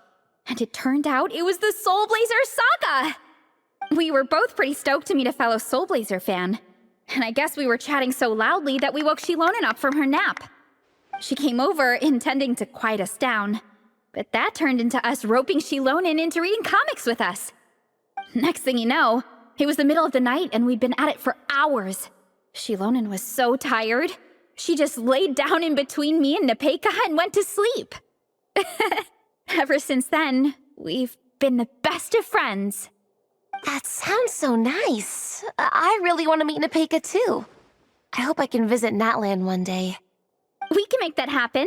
Speaker 7: And it turned out it was the Soulblazers saga! We were both pretty stoked to meet a fellow Soulblazer fan. And I guess we were chatting so loudly that we woke Shilonen up from her nap. She came over intending to quiet us down, but that turned into us roping Shilonen into reading comics with us. Next thing you know, it was the middle of the night and we'd been at it for hours. Shilonen was so tired, she just laid down in between me and Nepeka and went to sleep. Ever since then, we've been the best of friends.
Speaker 8: That sounds so nice. I really want to meet Nepeka too. I hope I can visit Natlan one day.
Speaker 7: We can make that happen.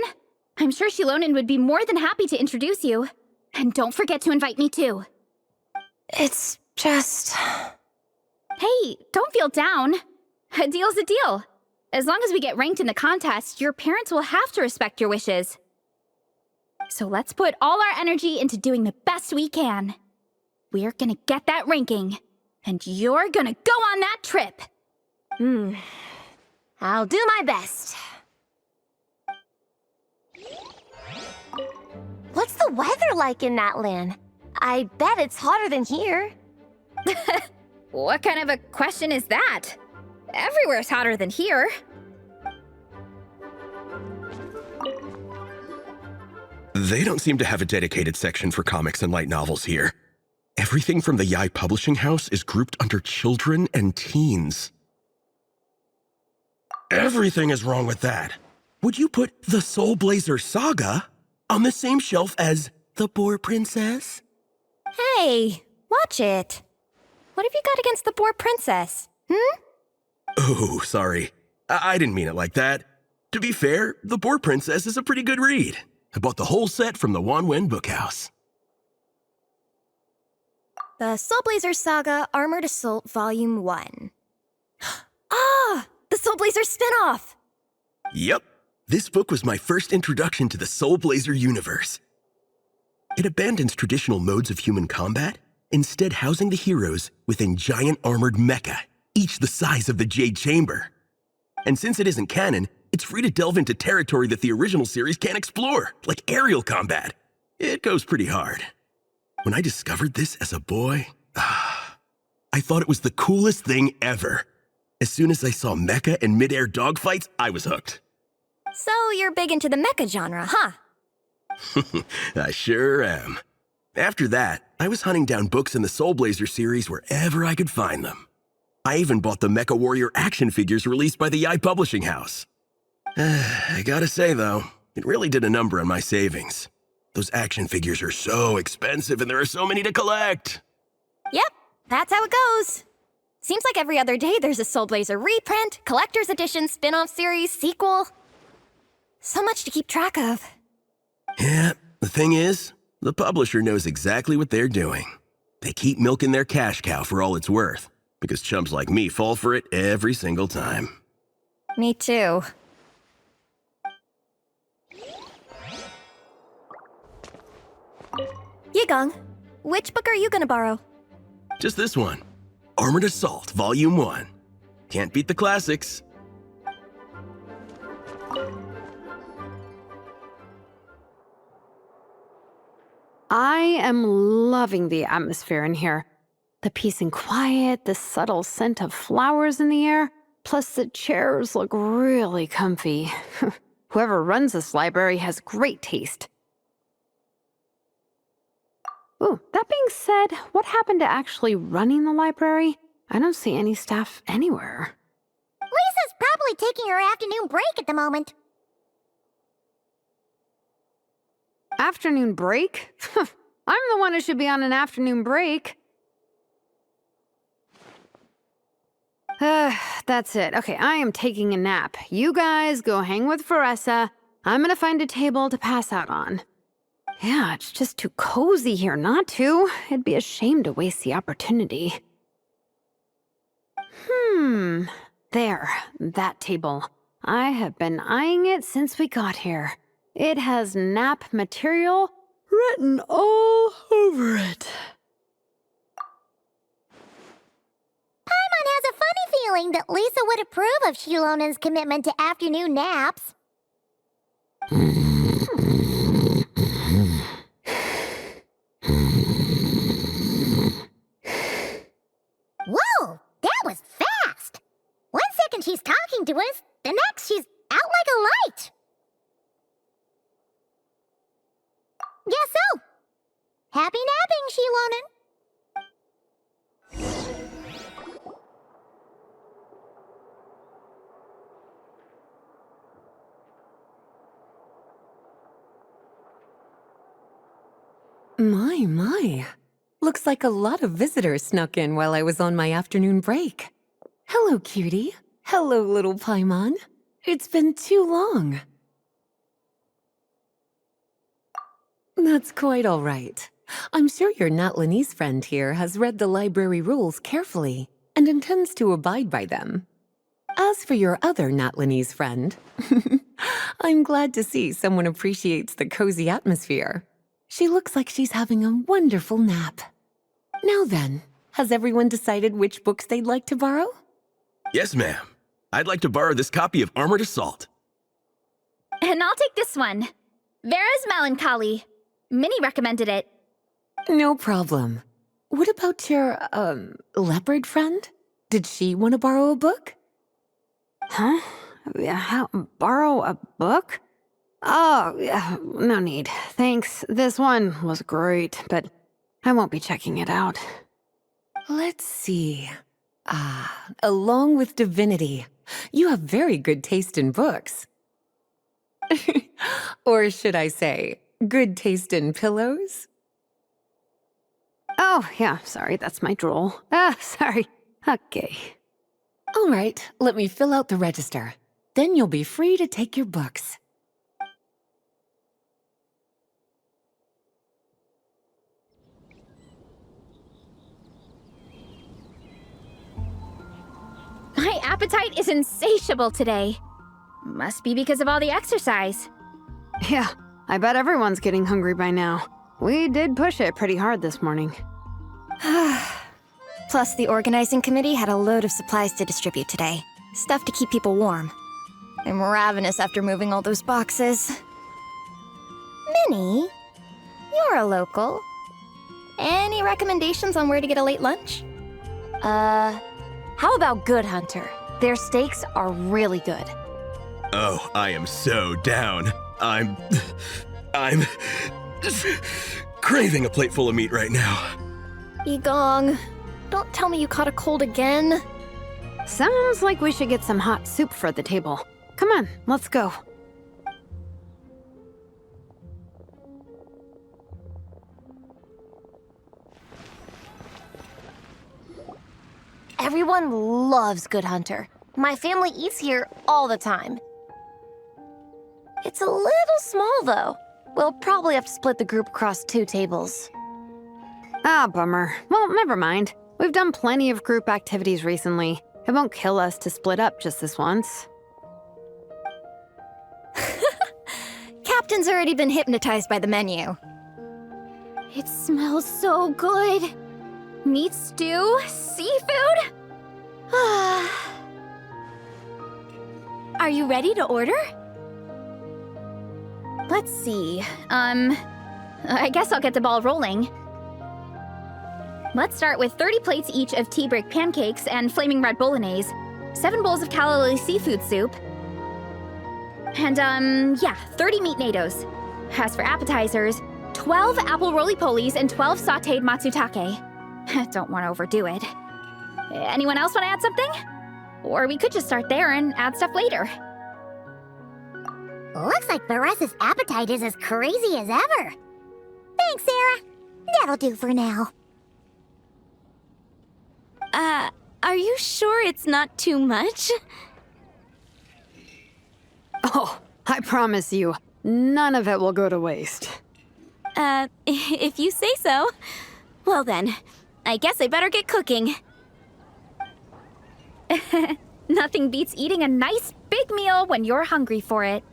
Speaker 7: I'm sure Shilonen would be more than happy to introduce you. And don't forget to invite me too.
Speaker 8: It's just...
Speaker 7: Hey, don't feel down. A deal's a deal. As long as we get ranked in the contest, your parents will have to respect your wishes. So let's put all our energy into doing the best we can. We're gonna get that ranking, and you're gonna go on that trip.
Speaker 8: I'll do my best. What's the weather like in Natlan? I bet it's hotter than here.
Speaker 7: What kind of a question is that? Everywhere's hotter than here.
Speaker 4: They don't seem to have a dedicated section for comics and light novels here. Everything from the Yai Publishing House is grouped under children and teens. Everything is wrong with that. Would you put the Soulblazer saga on the same shelf as The Boar Princess?
Speaker 5: Hey, watch it. What have you got against the Boar Princess?
Speaker 4: Oh, sorry. I didn't mean it like that. To be fair, The Boar Princess is a pretty good read. I bought the whole set from the Wanwen Bookhouse.
Speaker 5: The Soulblazers Saga Armored Assault Volume 1. Ah! The Soulblazer spin-off!
Speaker 4: Yep. This book was my first introduction to the Soulblazer universe. It abandons traditional modes of human combat, instead housing the heroes within giant armored mecha, each the size of the Jade Chamber. And since it isn't canon, it's free to delve into territory that the original series can't explore, like aerial combat. It goes pretty hard. When I discovered this as a boy, I thought it was the coolest thing ever. As soon as I saw mecha and mid-air dogfights, I was hooked.
Speaker 5: So you're big into the mecha genre, huh?
Speaker 4: I sure am. After that, I was hunting down books in the Soulblazer series wherever I could find them. I even bought the Mecha Warrior action figures released by the Yai Publishing House. I gotta say, though, it really did a number on my savings. Those action figures are so expensive and there are so many to collect.
Speaker 5: Yep, that's how it goes. Seems like every other day there's a Soulblazer reprint, collector's edition, spin-off series, sequel. So much to keep track of.
Speaker 4: Yeah, the thing is, the publisher knows exactly what they're doing. They keep milking their cash cow for all it's worth, because chumps like me fall for it every single time.
Speaker 5: Me too. Yigong, which book are you gonna borrow?
Speaker 4: Just this one. Armored Assault, Volume 1. Can't beat the classics.
Speaker 6: I am loving the atmosphere in here. The peace and quiet, the subtle scent of flowers in the air, plus the chairs look really comfy. Whoever runs this library has great taste. Ooh, that being said, what happened to actually running the library? I don't see any staff anywhere.
Speaker 1: Lisa's probably taking her afternoon break at the moment.
Speaker 6: Afternoon break? I'm the one who should be on an afternoon break. That's it. Okay, I am taking a nap. You guys go hang with Faressa. I'm gonna find a table to pass out on. Yeah, it's just too cozy here not to. It'd be a shame to waste the opportunity. There, that table. I have been eyeing it since we got here. It has nap material written all over it.
Speaker 1: Paimon has a funny feeling that Lisa would approve of Shilonen's commitment to afternoon naps. Whoa, that was fast! 1 second she's talking to us, the next she's out like a light. Guess so. Happy napping, Shilonen.
Speaker 17: My. Looks like a lot of visitors snuck in while I was on my afternoon break. Hello, cutie. Hello, little Paimon. It's been too long. That's quite all right. I'm sure your Natlanese friend here has read the library rules carefully and intends to abide by them. As for your other Natlanese friend, I'm glad to see someone appreciates the cozy atmosphere. She looks like she's having a wonderful nap. Now then, has everyone decided which books they'd like to borrow?
Speaker 4: Yes, ma'am. I'd like to borrow this copy of Armored Assault.
Speaker 7: And I'll take this one. Vera's Melancholy. Minnie recommended it.
Speaker 17: No problem. What about your, leopard friend? Did she want to borrow a book?
Speaker 6: Huh? Borrow a book? Oh, yeah, no need. Thanks. This one was great, but I won't be checking it out.
Speaker 17: Let's see. Along with Divinity, you have very good taste in books. Or should I say, good taste in pillows?
Speaker 6: Oh, yeah, sorry, that's my drool. Sorry. Okay.
Speaker 17: All right, let me fill out the register. Then you'll be free to take your books.
Speaker 7: My appetite is insatiable today. Must be because of all the exercise.
Speaker 6: Yeah, I bet everyone's getting hungry by now. We did push it pretty hard this morning.
Speaker 5: Plus, the organizing committee had a load of supplies to distribute today. Stuff to keep people warm. I'm ravenous after moving all those boxes. Minnie, you're a local. Any recommendations on where to get a late lunch?
Speaker 8: How about Good Hunter? Their steaks are really good.
Speaker 4: Oh, I am so down. I'm craving a plate full of meat right now.
Speaker 5: Igong, don't tell me you caught a cold again.
Speaker 6: Sounds like we should get some hot soup for the table. Come on, let's go.
Speaker 8: Everyone loves Good Hunter. My family eats here all the time. It's a little small, though. We'll probably have to split the group across 2 tables.
Speaker 6: Ah, bummer. Well, never mind. We've done plenty of group activities recently. It won't kill us to split up just this once.
Speaker 5: Captain's already been hypnotized by the menu.
Speaker 7: It smells so good. Meat stew? Seafood? Are you ready to order? Let's see. I guess I'll get the ball rolling. Let's start with 30 plates each of tea break pancakes and flaming red bolognese, 7 bowls of calorie seafood soup, And, yeah, 30 meat nados. As for appetizers, 12 apple roly-polies and 12 sauteed matsutake. Don't want to overdo it. Anyone else want to add something? Or we could just start there and add stuff later.
Speaker 1: Looks like Varessa's appetite is as crazy as ever. Thanks, Sarah. That'll do for now.
Speaker 2: Are you sure it's not too much?
Speaker 6: Oh, I promise you, none of it will go to waste.
Speaker 2: If you say so. Well then, I guess I better get cooking.
Speaker 7: Nothing beats eating a nice big meal when you're hungry for it.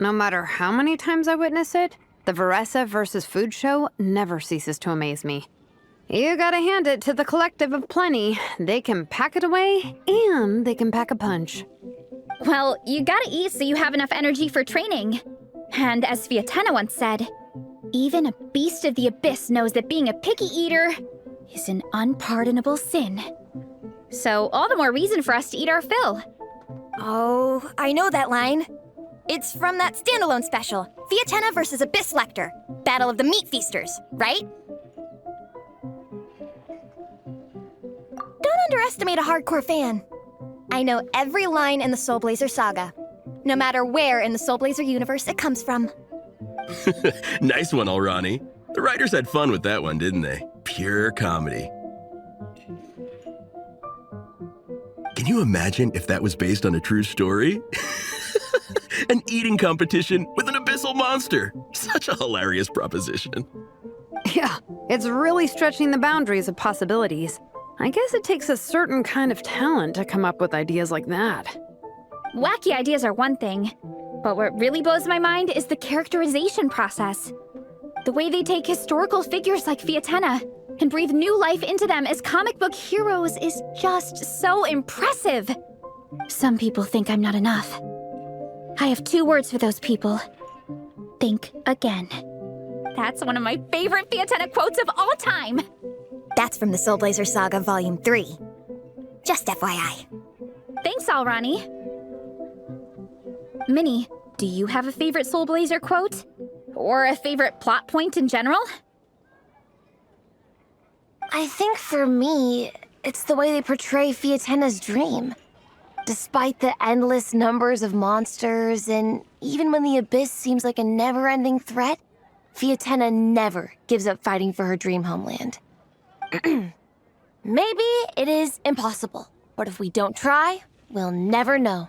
Speaker 6: No matter how many times I witness it, the Varessa versus Food show never ceases to amaze me. You gotta hand it to the collective of plenty. They can pack it away, and they can pack a punch.
Speaker 7: Well, you gotta eat so you have enough energy for training. And as Vietena once said, even a beast of the abyss knows that being a picky eater is an unpardonable sin. So all the more reason for us to eat our fill.
Speaker 5: Oh, I know that line. It's from that standalone special, Vietena versus Abyss Lecter, Battle of the Meat Feasters, right? Don't underestimate a hardcore fan. I know every line in the Soulblazer saga, no matter where in the Soulblazer universe it comes from.
Speaker 4: Nice one, Alrani. The writers had fun with that one, didn't they? Pure comedy. Can you imagine if that was based on a true story? An eating competition with an abyssal monster. Such a hilarious proposition.
Speaker 6: Yeah, it's really stretching the boundaries of possibilities. I guess it takes a certain kind of talent to come up with ideas like that.
Speaker 7: Wacky ideas are one thing, but what really blows my mind is the characterization process. The way they take historical figures like Vietena and breathe new life into them as comic book heroes is just so impressive. Some people think I'm not enough. I have 2 words for those people. Think again. That's one of my favorite Vietena quotes of all time.
Speaker 5: That's from the Soulblazer Saga Volume 3. Just FYI.
Speaker 7: Thanks, Alrani. Minnie, do you have a favorite Soulblazer quote? Or a favorite plot point in general?
Speaker 8: I think for me, it's the way they portray Fietena's dream. Despite the endless numbers of monsters, and even when the Abyss seems like a never-ending threat, Vietena never gives up fighting for her dream homeland. Maybe it is impossible, but if we don't try, we'll never know.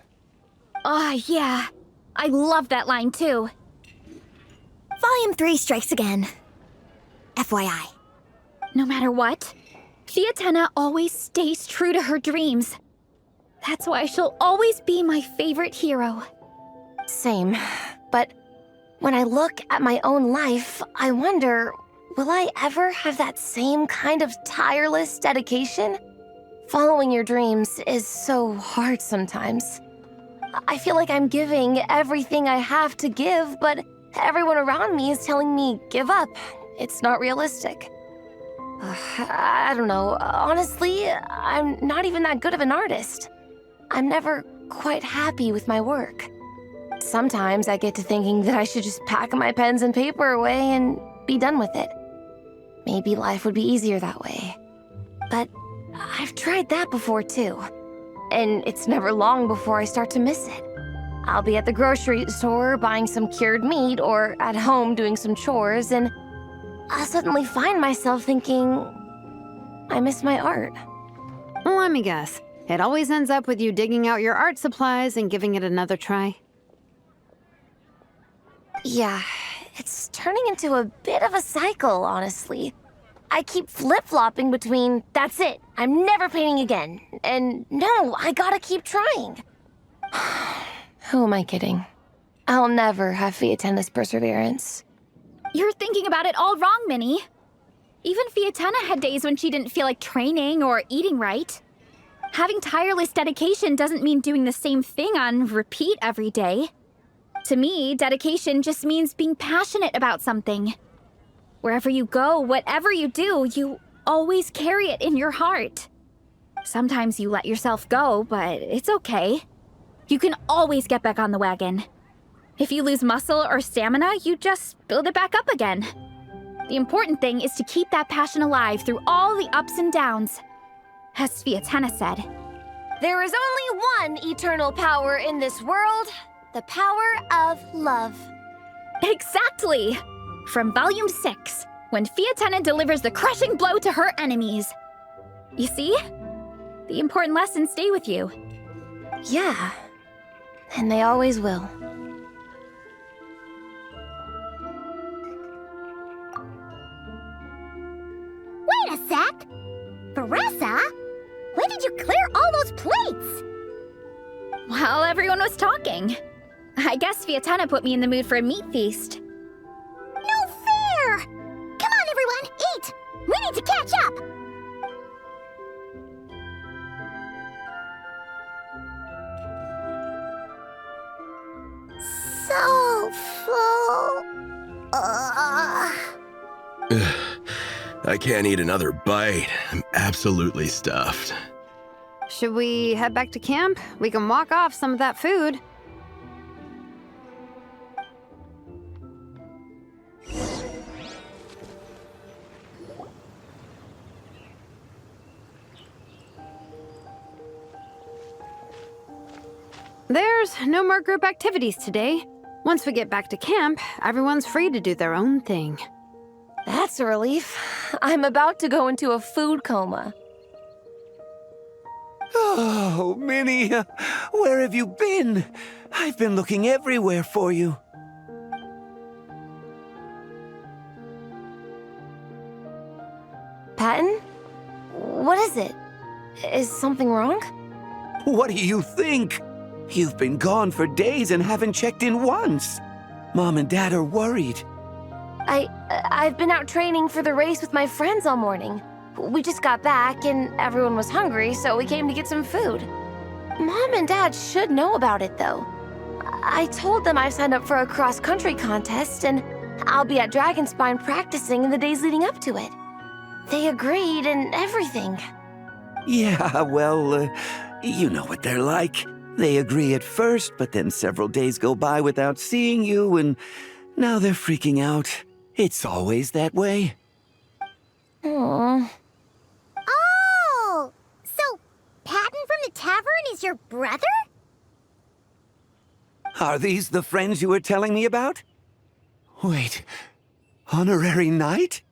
Speaker 7: Oh, yeah. I love that line, too.
Speaker 5: Volume 3 strikes again. FYI.
Speaker 7: No matter what, Vietena always stays true to her dreams. That's why she'll always be my favorite hero.
Speaker 8: Same. But when I look at my own life, I wonder, will I ever have that same kind of tireless dedication? Following your dreams is so hard sometimes. I feel like I'm giving everything I have to give, but everyone around me is telling me, give up. It's not realistic. I don't know. Honestly, I'm not even that good of an artist. I'm never quite happy with my work. Sometimes I get to thinking that I should just pack my pens and paper away and be done with it. Maybe life would be easier that way. But I've tried that before too. And it's never long before I start to miss it. I'll be at the grocery store buying some cured meat or at home doing some chores, and I'll suddenly find myself thinking, I miss my art.
Speaker 6: Let me guess. It always ends up with you digging out your art supplies and giving it another try.
Speaker 8: Yeah, it's turning into a bit of a cycle, honestly. I keep flip-flopping between, that's it, I'm never painting again, and no, I gotta keep trying. Who am I kidding? I'll never have Fietena's perseverance.
Speaker 7: You're thinking about it all wrong, Minnie. Even Vietena had days when she didn't feel like training or eating right. Having tireless dedication doesn't mean doing the same thing on repeat every day. To me, dedication just means being passionate about something. Wherever you go, whatever you do, you always carry it in your heart. Sometimes you let yourself go, but it's okay. You can always get back on the wagon. If you lose muscle or stamina, you just build it back up again. The important thing is to keep that passion alive through all the ups and downs. As Sviatena said,
Speaker 8: There is only one eternal power in this world, the power of love.
Speaker 7: Exactly! From Volume 6, when Fiatena delivers the crushing blow to her enemies. You see? The important lessons stay with you.
Speaker 8: Yeah, and they always will.
Speaker 1: Wait a sec! Veressa? When did you clear all those plates?
Speaker 7: While everyone was talking. I guess Fiatena put me in the mood for a meat feast.
Speaker 1: No fair! Come on, everyone, eat! We need to catch up! So full.
Speaker 4: I can't eat another bite. I'm absolutely stuffed.
Speaker 6: Should we head back to camp? We can walk off some of that food. There's no more group activities today. Once we get back to camp, everyone's free to do their own thing.
Speaker 8: That's a relief. I'm about to go into a food coma.
Speaker 18: Oh, Minnie, where have you been? I've been looking everywhere for you.
Speaker 8: Patton? What is it? Is something wrong?
Speaker 18: What do you think? You've been gone for days and haven't checked in once. Mom and Dad are worried.
Speaker 8: I've been out training for the race with my friends all morning. We just got back and everyone was hungry, so we came to get some food. Mom and Dad should know about it, though. I told them I signed up for a cross-country contest and I'll be at Dragonspine practicing in the days leading up to it. They agreed and everything.
Speaker 18: Yeah, well, you know what they're like. They agree at first, but then several days go by without seeing you, and now they're freaking out. It's always that way.
Speaker 8: Aww.
Speaker 1: Oh! So, Patton from the tavern is your brother?
Speaker 18: Are these the friends you were telling me about? Wait, honorary knight?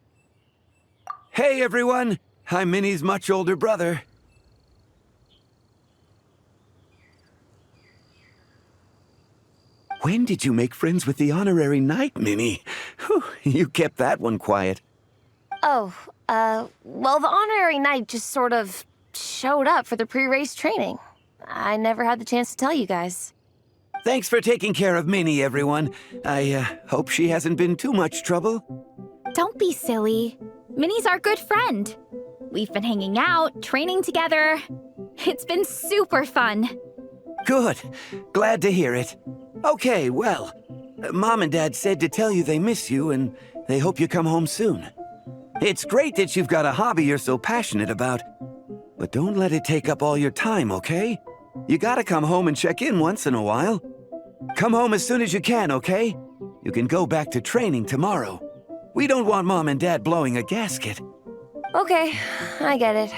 Speaker 18: Hey, everyone! I'm Minnie's much older brother. When did you make friends with the honorary knight, Minnie? Whew, you kept that one quiet.
Speaker 8: Oh, well, the honorary knight just sort of showed up for the pre-race training. I never had the chance to tell you guys.
Speaker 18: Thanks for taking care of Minnie, everyone. I hope she hasn't been too much trouble.
Speaker 7: Don't be silly. Minnie's our good friend. We've been hanging out, training together. It's been super fun.
Speaker 18: Good. Glad to hear it. Okay, well, Mom and Dad said to tell you they miss you and they hope you come home soon. It's great that you've got a hobby you're so passionate about, but don't let it take up all your time, okay? You gotta come home and check in once in a while. Come home as soon as you can, okay? You can go back to training tomorrow. We don't want Mom and Dad blowing a gasket.
Speaker 8: Okay, I get it.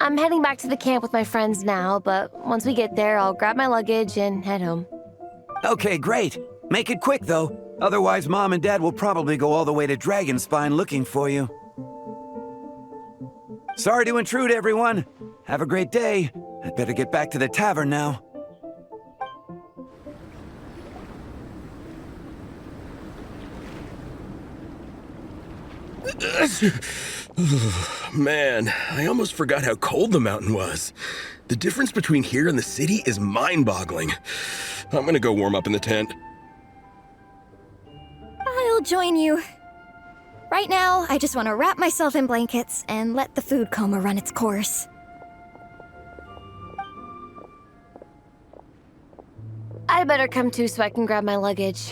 Speaker 8: I'm heading back to the camp with my friends now, but once we get there, I'll grab my luggage and head home.
Speaker 18: Okay, great. Make it quick, though. Otherwise, Mom and Dad will probably go all the way to Dragonspine looking for you. Sorry to intrude, everyone. Have a great day. I'd better get back to the tavern now.
Speaker 4: Man, I almost forgot how cold the mountain was. The difference between here and the city is mind-boggling. I'm gonna go warm up in the tent.
Speaker 5: I'll join you. Right now, I just want to wrap myself in blankets and let the food coma run its course.
Speaker 8: I'd better come too so I can grab my luggage.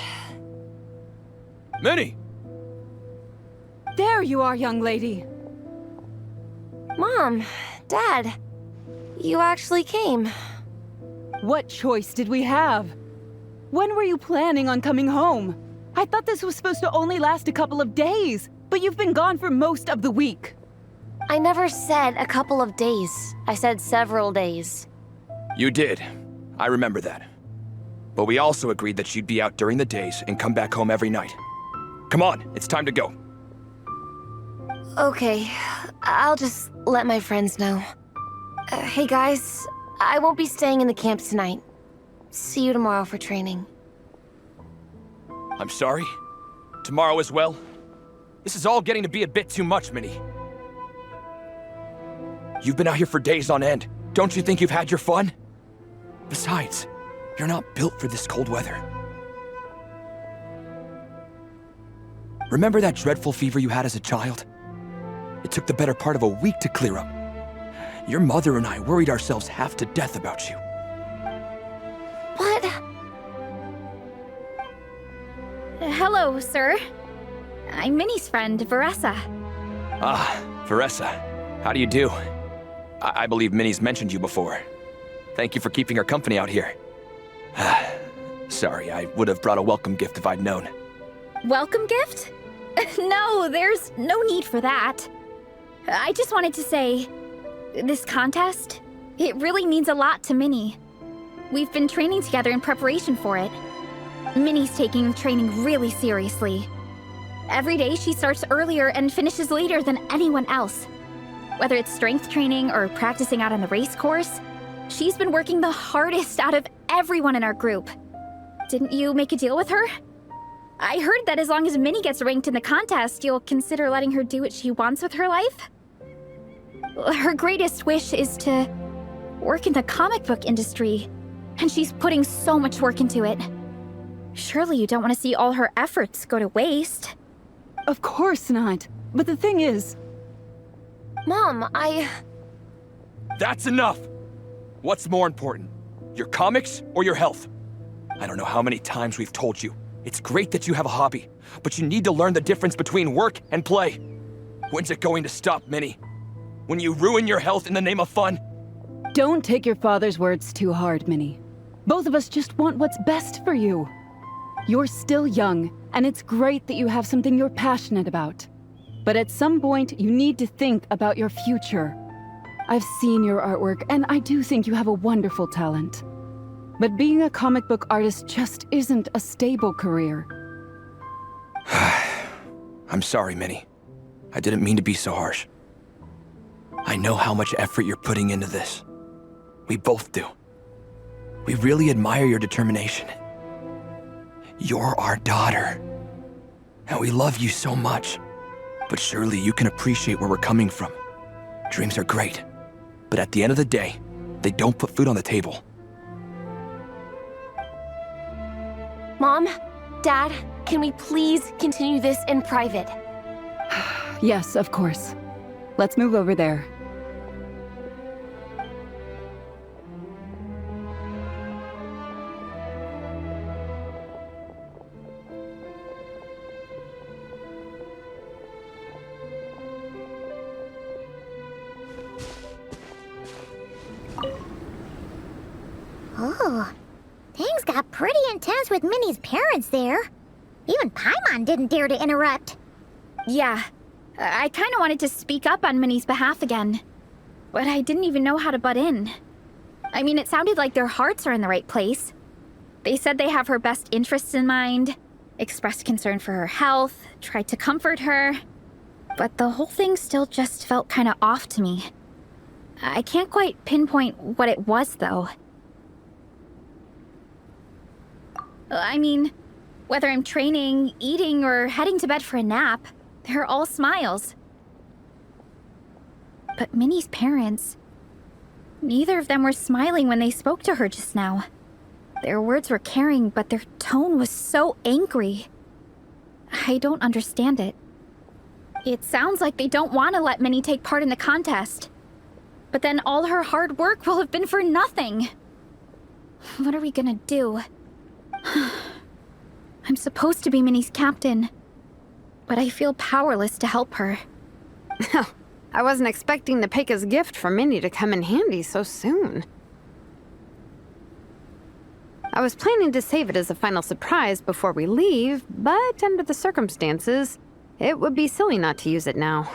Speaker 16: Minnie!
Speaker 9: There you are, young lady.
Speaker 8: Mom, Dad, you actually came.
Speaker 19: What choice did we have? When were you planning on coming home? I thought this was supposed to only last a couple of days, but you've been gone for most of the week.
Speaker 8: I never said a couple of days. I said several days.
Speaker 20: You did. I remember that. But we also agreed that she'd be out during the days and come back home every night. Come on, it's time to go.
Speaker 8: Okay, I'll just let my friends know. Hey guys, I won't be staying in the camp tonight. See you tomorrow for training.
Speaker 20: I'm sorry. Tomorrow as well. This is all getting to be a bit too much, Minnie. You've been out here for days on end. Don't you think you've had your fun? Besides, you're not built for this cold weather. Remember that dreadful fever you had as a child? It took the better part of a week to clear up. Your mother and I worried ourselves half to death about you.
Speaker 8: What?
Speaker 7: Hello, sir. I'm Minnie's friend, Varessa.
Speaker 20: Ah, Varessa. How do you do? I believe Minnie's mentioned you before. Thank you for keeping her company out here. Sorry, I would have brought a welcome gift if I'd known.
Speaker 7: Welcome gift? No, there's no need for that. I just wanted to say, this contest, it really means a lot to Minnie. We've been training together in preparation for it. Minnie's taking the training really seriously. Every day she starts earlier and finishes later than anyone else. Whether it's strength training or practicing out on the race course, she's been working the hardest out of everyone in our group. Didn't you make a deal with her? I heard that as long as Minnie gets ranked in the contest, you'll consider letting her do what she wants with her life? Her greatest wish is to work in the comic book industry, and she's putting so much work into it. Surely you don't want to see all her efforts go to waste.
Speaker 19: Of course not. But the thing is...
Speaker 8: Mom,
Speaker 20: That's enough! What's more important? Your comics or your health? I don't know how many times we've told you. It's great that you have a hobby, but you need to learn the difference between work and play. When's it going to stop, Minnie? When you ruin your health in the name of fun?
Speaker 19: Don't take your father's words too hard, Minnie. Both of us just want what's best for you. You're still young, and it's great that you have something you're passionate about. But at some point, you need to think about your future. I've seen your artwork, and I do think you have a wonderful talent. But being a comic book artist just isn't a stable career.
Speaker 20: I'm sorry, Minnie. I didn't mean to be so harsh. I know how much effort you're putting into this. We both do. We really admire your determination. You're our daughter. And we love you so much. But surely you can appreciate where we're coming from. Dreams are great. But at the end of the day, they don't put food on the table.
Speaker 8: Mom, Dad, can we please continue this in private?
Speaker 19: Yes, of course. Let's move over there.
Speaker 1: Oh, things got pretty intense with Minnie's parents there. Even Paimon didn't dare to interrupt.
Speaker 7: Yeah, I kind of wanted to speak up on Minnie's behalf again, but I didn't even know how to butt in. I mean, it sounded like their hearts are in the right place. They said they have her best interests in mind, expressed concern for her health, tried to comfort her, but the whole thing still just felt kind of off to me. I can't quite pinpoint what it was, though. I mean, whether I'm training, eating, or heading to bed for a nap, they're all smiles. But Minnie's parents, neither of them were smiling when they spoke to her just now. Their words were caring, but their tone was so angry. I don't understand it. It sounds like they don't want to let Minnie take part in the contest. But then all her hard work will have been for nothing. What are we gonna do? I'm supposed to be Minnie's captain, but I feel powerless to help her.
Speaker 6: I wasn't expecting Nepeka's gift for Minnie to come in handy so soon. I was planning to save it as a final surprise before we leave, but under the circumstances, it would be silly not to use it now.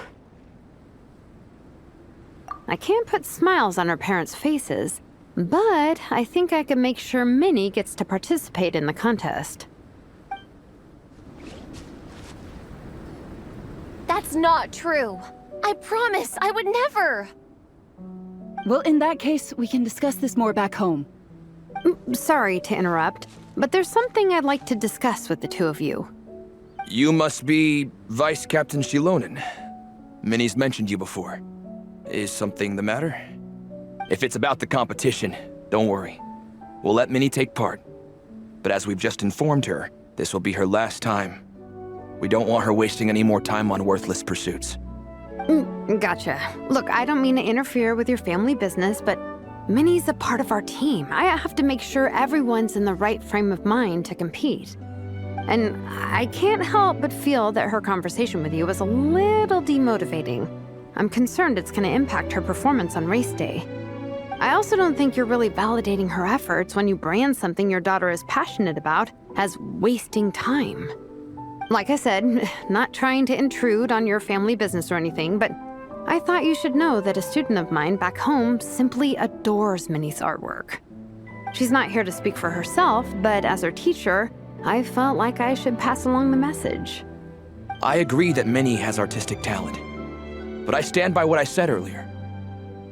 Speaker 6: I can't put smiles on her parents' faces, but I think I can make sure Minnie gets to participate in the contest.
Speaker 8: That's not true. I promise, I would never.
Speaker 19: Well, in that case, we can discuss this more back home.
Speaker 6: Sorry to interrupt, but there's something I'd like to discuss with the two of you.
Speaker 20: You must be Vice Captain Shilonen. Minnie's mentioned you before. Is something the matter? If it's about the competition, don't worry. We'll let Minnie take part. But as we've just informed her, this will be her last time. We don't want her wasting any more time on worthless pursuits.
Speaker 6: Gotcha. Look, I don't mean to interfere with your family business, but Minnie's a part of our team. I have to make sure everyone's in the right frame of mind to compete. And I can't help but feel that her conversation with you was a little demotivating. I'm concerned it's going to impact her performance on race day. I also don't think you're really validating her efforts when you brand something your daughter is passionate about as wasting time. Like I said, not trying to intrude on your family business or anything, but I thought you should know that a student of mine back home simply adores Minnie's artwork. She's not here to speak for herself, but as her teacher, I felt like I should pass along the message.
Speaker 20: I agree that Minnie has artistic talent, but I stand by what I said earlier.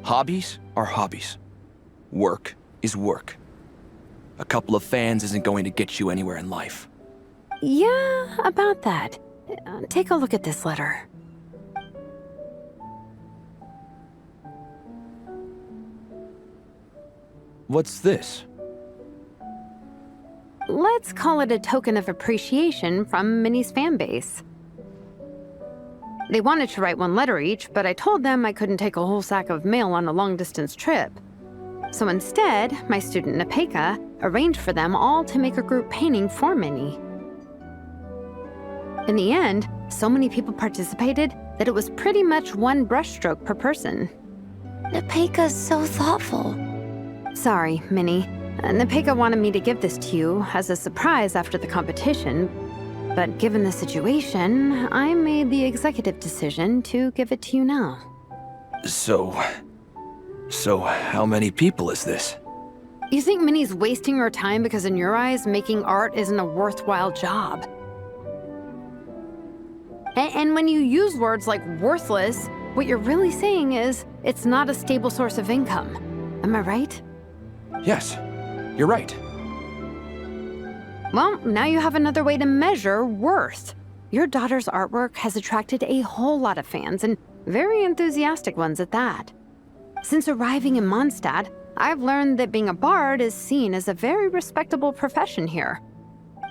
Speaker 20: Hobbies are hobbies. Work is work. A couple of fans isn't going to get you anywhere in life.
Speaker 6: Yeah, about that. Take a look at this letter.
Speaker 20: What's this?
Speaker 6: Let's call it a token of appreciation from Minnie's fan base. They wanted to write one letter each, but I told them I couldn't take a whole sack of mail on a long-distance trip. So instead, my student Nepeka arranged for them all to make a group painting for Minnie. In the end, so many people participated that it was pretty much one brushstroke per person.
Speaker 8: Nepeka's so thoughtful.
Speaker 6: Sorry, Minnie. Nepeka wanted me to give this to you as a surprise after the competition, but given the situation, I made the executive decision to give it to you now.
Speaker 20: So how many people is this?
Speaker 6: You think Minnie's wasting her time because in your eyes, making art isn't a worthwhile job? And when you use words like worthless, what you're really saying is it's not a stable source of income. Am I right?
Speaker 20: Yes, you're right.
Speaker 6: Well, now you have another way to measure worth. Your daughter's artwork has attracted a whole lot of fans, and very enthusiastic ones at that. Since arriving in Mondstadt, I've learned that being a bard is seen as a very respectable profession here.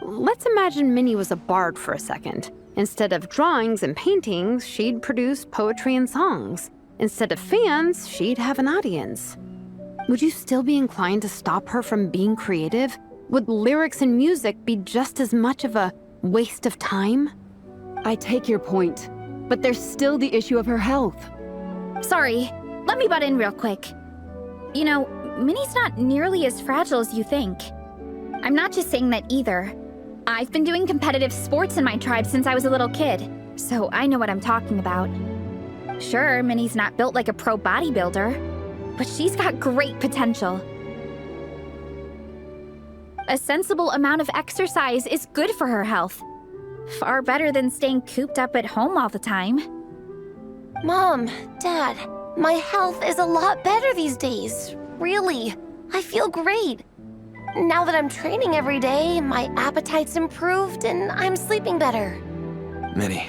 Speaker 6: Let's imagine Minnie was a bard for a second. Instead of drawings and paintings, she'd produce poetry and songs. Instead of fans, she'd have an audience. Would you still be inclined to stop her from being creative? Would lyrics and music be just as much of a waste of time?
Speaker 19: I take your point, but there's still the issue of her health.
Speaker 7: Sorry, let me butt in real quick. You know, Minnie's not nearly as fragile as you think. I'm not just saying that either. I've been doing competitive sports in my tribe since I was a little kid, so I know what I'm talking about. Sure, Minnie's not built like a pro bodybuilder, but she's got great potential. A sensible amount of exercise is good for her health. Far better than staying cooped up at home all the time.
Speaker 8: Mom, Dad, my health is a lot better these days. Really, I feel great. Now that I'm training every day, my appetite's improved and I'm sleeping better.
Speaker 20: Minnie,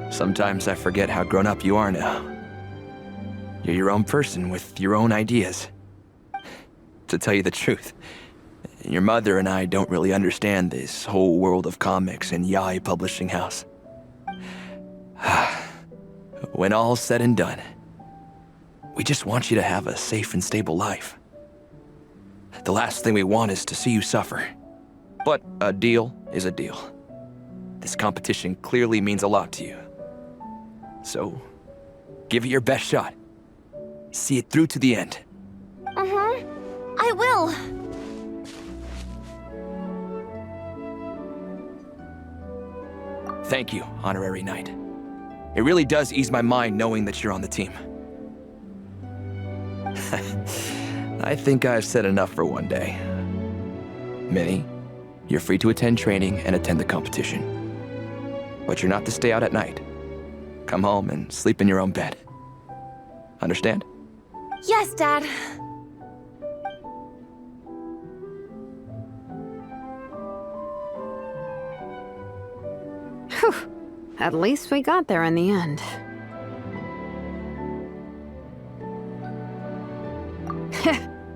Speaker 20: sometimes I forget how grown up you are now. You're your own person with your own ideas. To tell you the truth, your mother and I don't really understand this whole world of comics and Yai Publishing House. When all's said and done, we just want you to have a safe and stable life. The last thing we want is to see you suffer. But a deal is a deal. This competition clearly means a lot to you. So, Give it your best shot. See it through to the end.
Speaker 8: I will.
Speaker 20: Thank you, Honorary Knight. It really does ease my mind knowing that you're on the team. I think I've said enough for one day. Minnie, you're free to attend training and attend the competition. But you're not to stay out at night. Come home and sleep in your own bed. Understand?
Speaker 8: Yes, Dad.
Speaker 6: Whew. At least we got there in the end.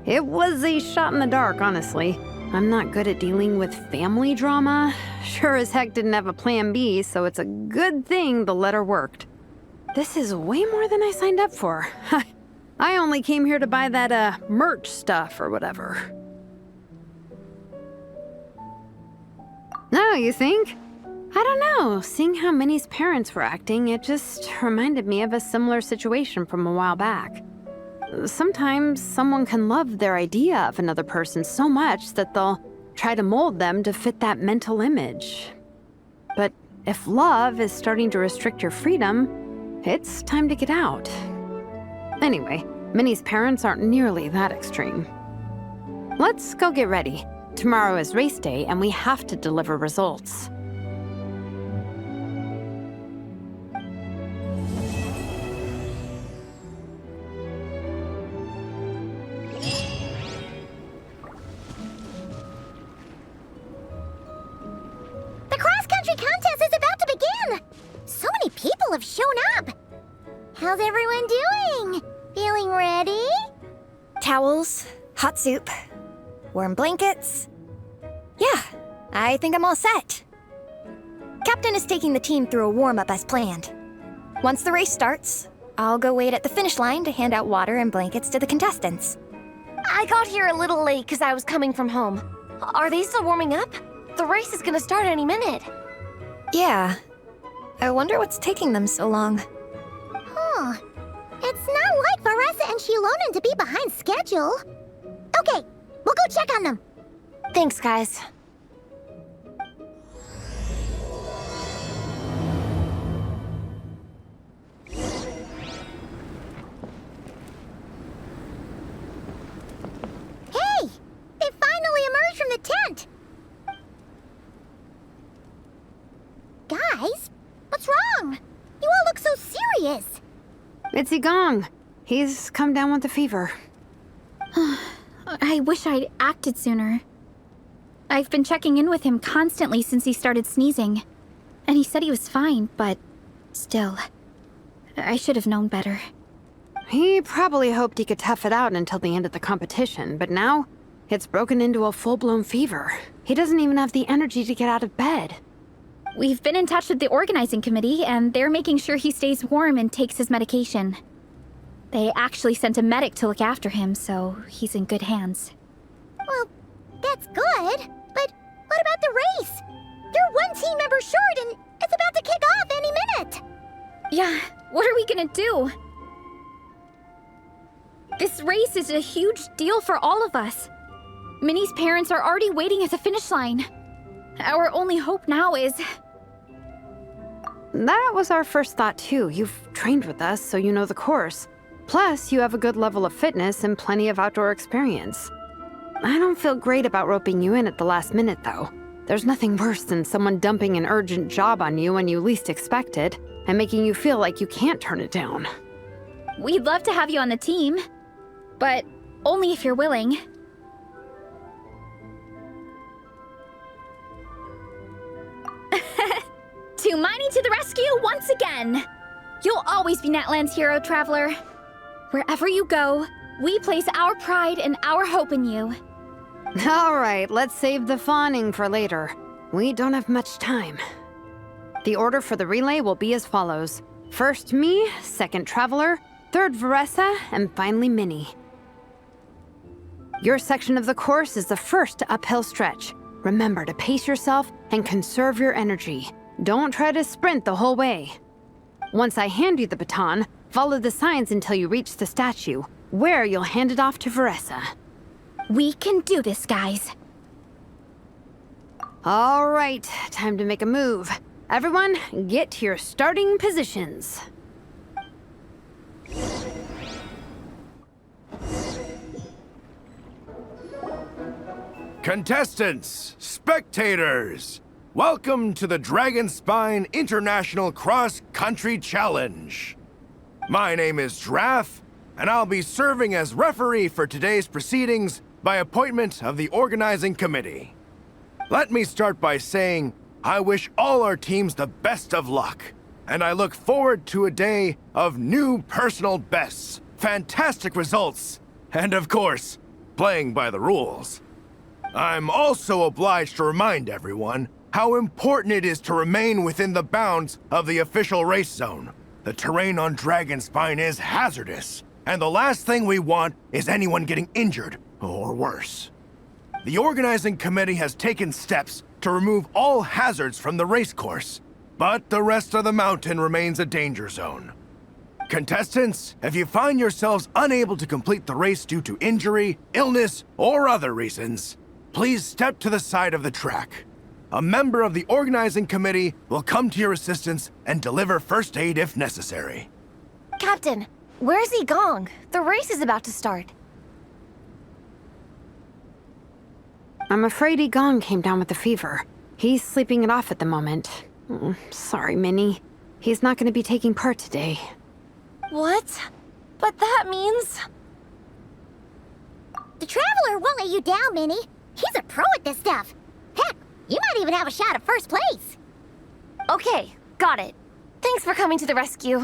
Speaker 6: It was a shot in the dark, honestly. I'm not good at dealing with family drama. Sure as heck didn't have a plan B, so it's a good thing the letter worked. This is way more than I signed up for. I only came here to buy that, merch stuff or whatever. No, you think? I don't know. Seeing how Minnie's parents were acting, it just reminded me of a similar situation from a while back. Sometimes someone can love their idea of another person so much that they'll try to mold them to fit that mental image. But if love is starting to restrict your freedom, it's time to get out. Anyway, Minnie's parents aren't nearly that extreme. Let's go get ready. Tomorrow is race day and we have to deliver results.
Speaker 1: The cross-country contest is about to begin! So many people have shown up! How's everyone doing? Feeling ready?
Speaker 5: Towels, hot soup, warm blankets. Yeah, I think I'm all set. Captain is taking the team through a warm-up as planned. Once the race starts, I'll go wait at the finish line to hand out water and blankets to the contestants.
Speaker 8: I got here a little late because I was coming from home. Are they still warming up? The race is gonna start any minute.
Speaker 5: Yeah. I wonder what's taking them so long.
Speaker 1: Huh. It's not like Varessa and Shilonen to be behind schedule. Okay, we'll go check on them.
Speaker 8: Thanks, guys.
Speaker 1: Hey! They finally emerged from the tent! Guys, what's wrong? You all look so serious.
Speaker 6: It's Igong. He's come down with the fever.
Speaker 7: I wish I'd acted sooner. I've been checking in with him constantly since he started sneezing. And he said he was fine, but still, I should have known better.
Speaker 6: He probably hoped he could tough it out until the end of the competition, but now it's broken into a full-blown fever. He doesn't even have the energy to get out of bed.
Speaker 7: We've been in touch with the organizing committee, and they're making sure he stays warm and takes his medication. They actually sent a medic to look after him, so he's in good hands.
Speaker 1: Well, that's good, but what about the race? You're one team member short and it's about to kick off any minute.
Speaker 7: Yeah, what are we gonna do? This race is a huge deal for all of us. Minnie's parents are already waiting at the finish line. Our only hope now is...
Speaker 6: That was our first thought too. You've trained with us, so you know the course. Plus, you have a good level of fitness and plenty of outdoor experience. I don't feel great about roping you in at the last minute, though. There's nothing worse than someone dumping an urgent job on you when you least expect it, and making you feel like you can't turn it down.
Speaker 7: We'd love to have you on the team, but only if you're willing. Tumaini to the rescue once again! You'll always be Natlan's hero, Traveler. Wherever you go, we place our pride and our hope in you.
Speaker 6: All right, let's save the fawning for later. We don't have much time. The order for the relay will be as follows. First me, second Traveler, third Varessa, and finally Minnie. Your section of the course is the first uphill stretch. Remember to pace yourself and conserve your energy. Don't try to sprint the whole way. Once I hand you the baton, Follow the signs until you reach the statue, where you'll hand it off to Veressa.
Speaker 7: We can do this, guys.
Speaker 6: All right, time to make a move. Everyone, get to your starting positions.
Speaker 21: Contestants, spectators, welcome to the Dragonspine International Cross Country Challenge. My name is Draff, and I'll be serving as referee for today's proceedings by appointment of the organizing committee. Let me start by saying I wish all our teams the best of luck, and I look forward to a day of new personal bests, fantastic results, and of course, playing by the rules. I'm also obliged to remind everyone how important it is to remain within the bounds of the official race zone. The terrain on Dragonspine is hazardous, and the last thing we want is anyone getting injured, or worse. The organizing committee has taken steps to remove all hazards from the race course, but the rest of the mountain remains a danger zone. Contestants, if you find yourselves unable to complete the race due to injury, illness, or other reasons, please step to the side of the track. A member of the organizing committee will come to your assistance and deliver first aid if necessary.
Speaker 8: Captain, where's Gong? The race is about to start.
Speaker 6: I'm afraid Gong came down with a fever. He's sleeping it off at the moment. Sorry, Minnie. He's not going to be taking part today.
Speaker 8: What? But that means...
Speaker 1: The Traveler won't let you down, Minnie. He's a pro at this stuff. Heck, you might even have a shot at first place.
Speaker 8: Okay, got it. Thanks for coming to the rescue.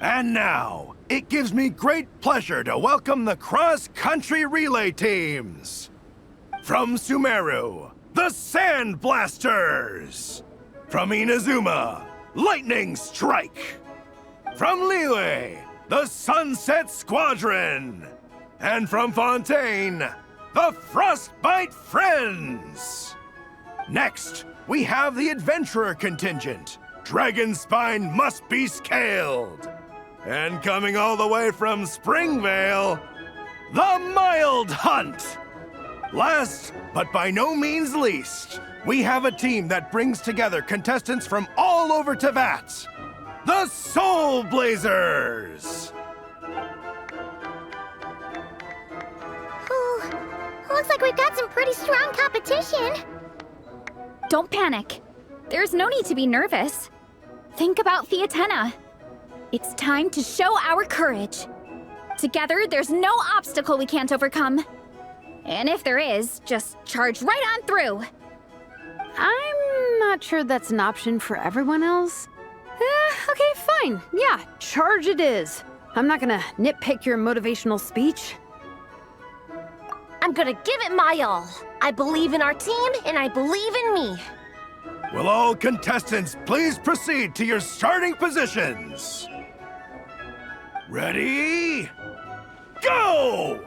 Speaker 21: And now, it gives me great pleasure to welcome the cross-country relay teams. From Sumeru, the Sand Blasters. From Inazuma, Lightning Strike. From Liyue, the Sunset Squadron. And from Fontaine, the Frostbite Friends. Next, we have the Adventurer contingent. Dragonspine must be scaled. And coming all the way from Springvale, the Mild Hunt. Last, but by no means least, we have a team that brings together contestants from all over Teyvat. The Soulblazers.
Speaker 1: Looks like we've got some pretty strong competition.
Speaker 7: Don't panic. There's no need to be nervous. Think about Fiatenna. It's time to show our courage. Together, there's no obstacle we can't overcome. And if there is, just charge right on through.
Speaker 6: I'm not sure that's an option for everyone else. Okay, fine. Yeah, charge it is. I'm not gonna nitpick your motivational speech.
Speaker 8: I'm gonna give it my all. I believe in our team, and I believe in me.
Speaker 21: Will all contestants please proceed to your starting positions? Ready? Go!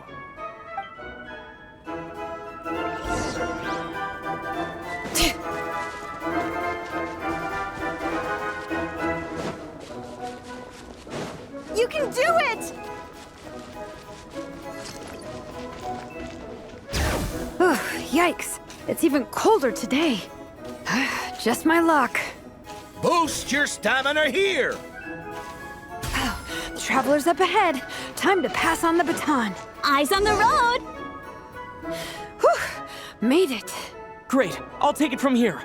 Speaker 5: You can do it!
Speaker 6: Yikes, it's even colder today. Just my luck.
Speaker 13: Boost your stamina here!
Speaker 6: Travelers up ahead. Time to pass on the baton.
Speaker 7: Eyes on the road!
Speaker 6: Whew, made it.
Speaker 16: Great, I'll take it from here.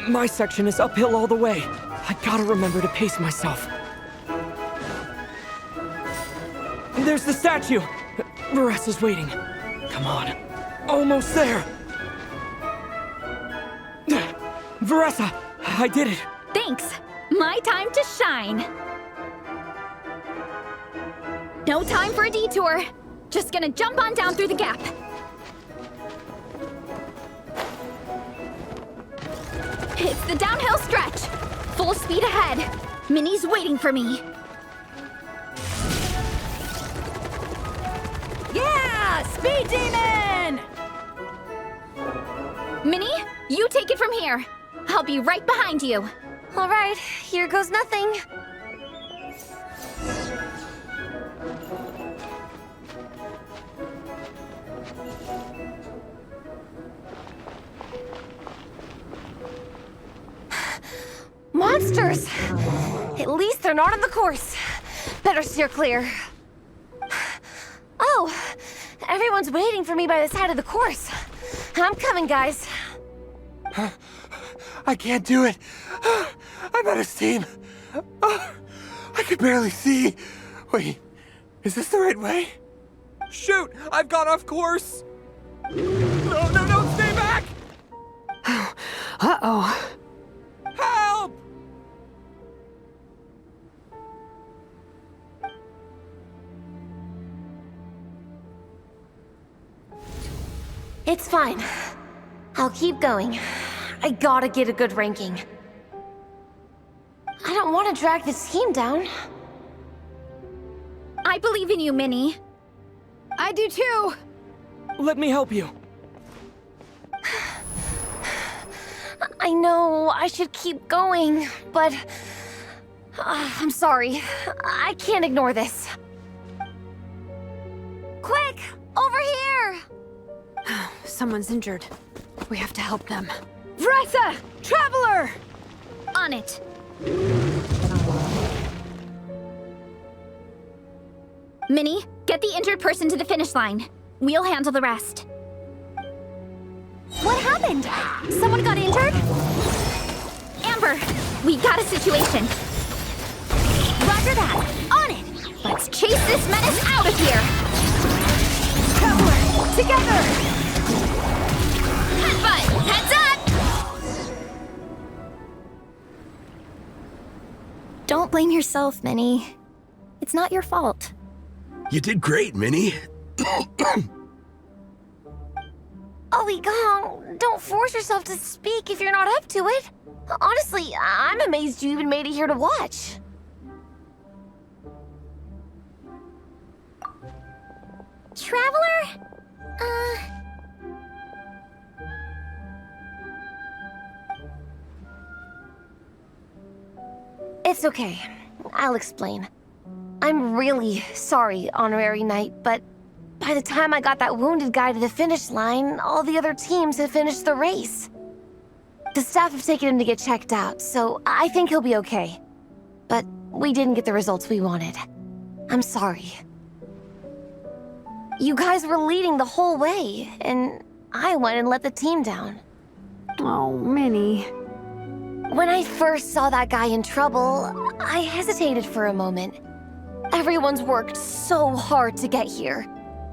Speaker 16: My section is uphill all the way. I gotta remember to pace myself. There's the statue! Veressa's waiting. Come on. Almost there! Veressa! I did it!
Speaker 7: Thanks! My time to shine! No time for a detour. Just gonna jump on down through the gap. It's the downhill stretch. Full speed ahead. Minnie's waiting for me.
Speaker 9: Yeah! Speed Demon!
Speaker 7: You take it from here. I'll be right behind you.
Speaker 8: All right, here goes nothing. Monsters! At least they're not on the course. Better steer clear. Oh, everyone's waiting for me by the side of the course. I'm coming, guys.
Speaker 3: I can't do it. I'm out of steam. I can barely see. Wait, is this the right way? Shoot! I've gone off course! No, stay back!
Speaker 6: Uh-oh.
Speaker 3: Help!
Speaker 8: It's fine. I'll keep going. I gotta get a good ranking. I don't want to drag this team down.
Speaker 7: I believe in you, Minnie.
Speaker 19: I do too!
Speaker 16: Let me help you.
Speaker 8: I know I should keep going, but... I'm sorry. I can't ignore this. Quick! Over here!
Speaker 6: Someone's injured. We have to help them.
Speaker 19: Vressa! Traveler!
Speaker 7: On it. Minnie, get the injured person to the finish line. We'll handle the rest. What happened? Someone got injured? Amber, we got a situation. Roger that. On it. Let's chase this menace out of here. Traveler, together. Headbutt, heads up.
Speaker 5: Don't blame yourself, Minnie. It's not your fault.
Speaker 4: You did great, Minnie.
Speaker 8: Ollie Gong, don't force yourself to speak if you're not up to it. Honestly, I'm amazed you even made it here to watch.
Speaker 1: Traveler?
Speaker 8: It's okay. I'll explain. I'm really sorry, Honorary Knight, but by the time I got that wounded guy to the finish line, all the other teams had finished the race. The staff have taken him to get checked out, so I think he'll be okay. But we didn't get the results we wanted. I'm sorry. You guys were leading the whole way, and I went and let the team down.
Speaker 6: Oh, Minnie.
Speaker 8: When I first saw that guy in trouble, I hesitated for a moment. Everyone's worked so hard to get here.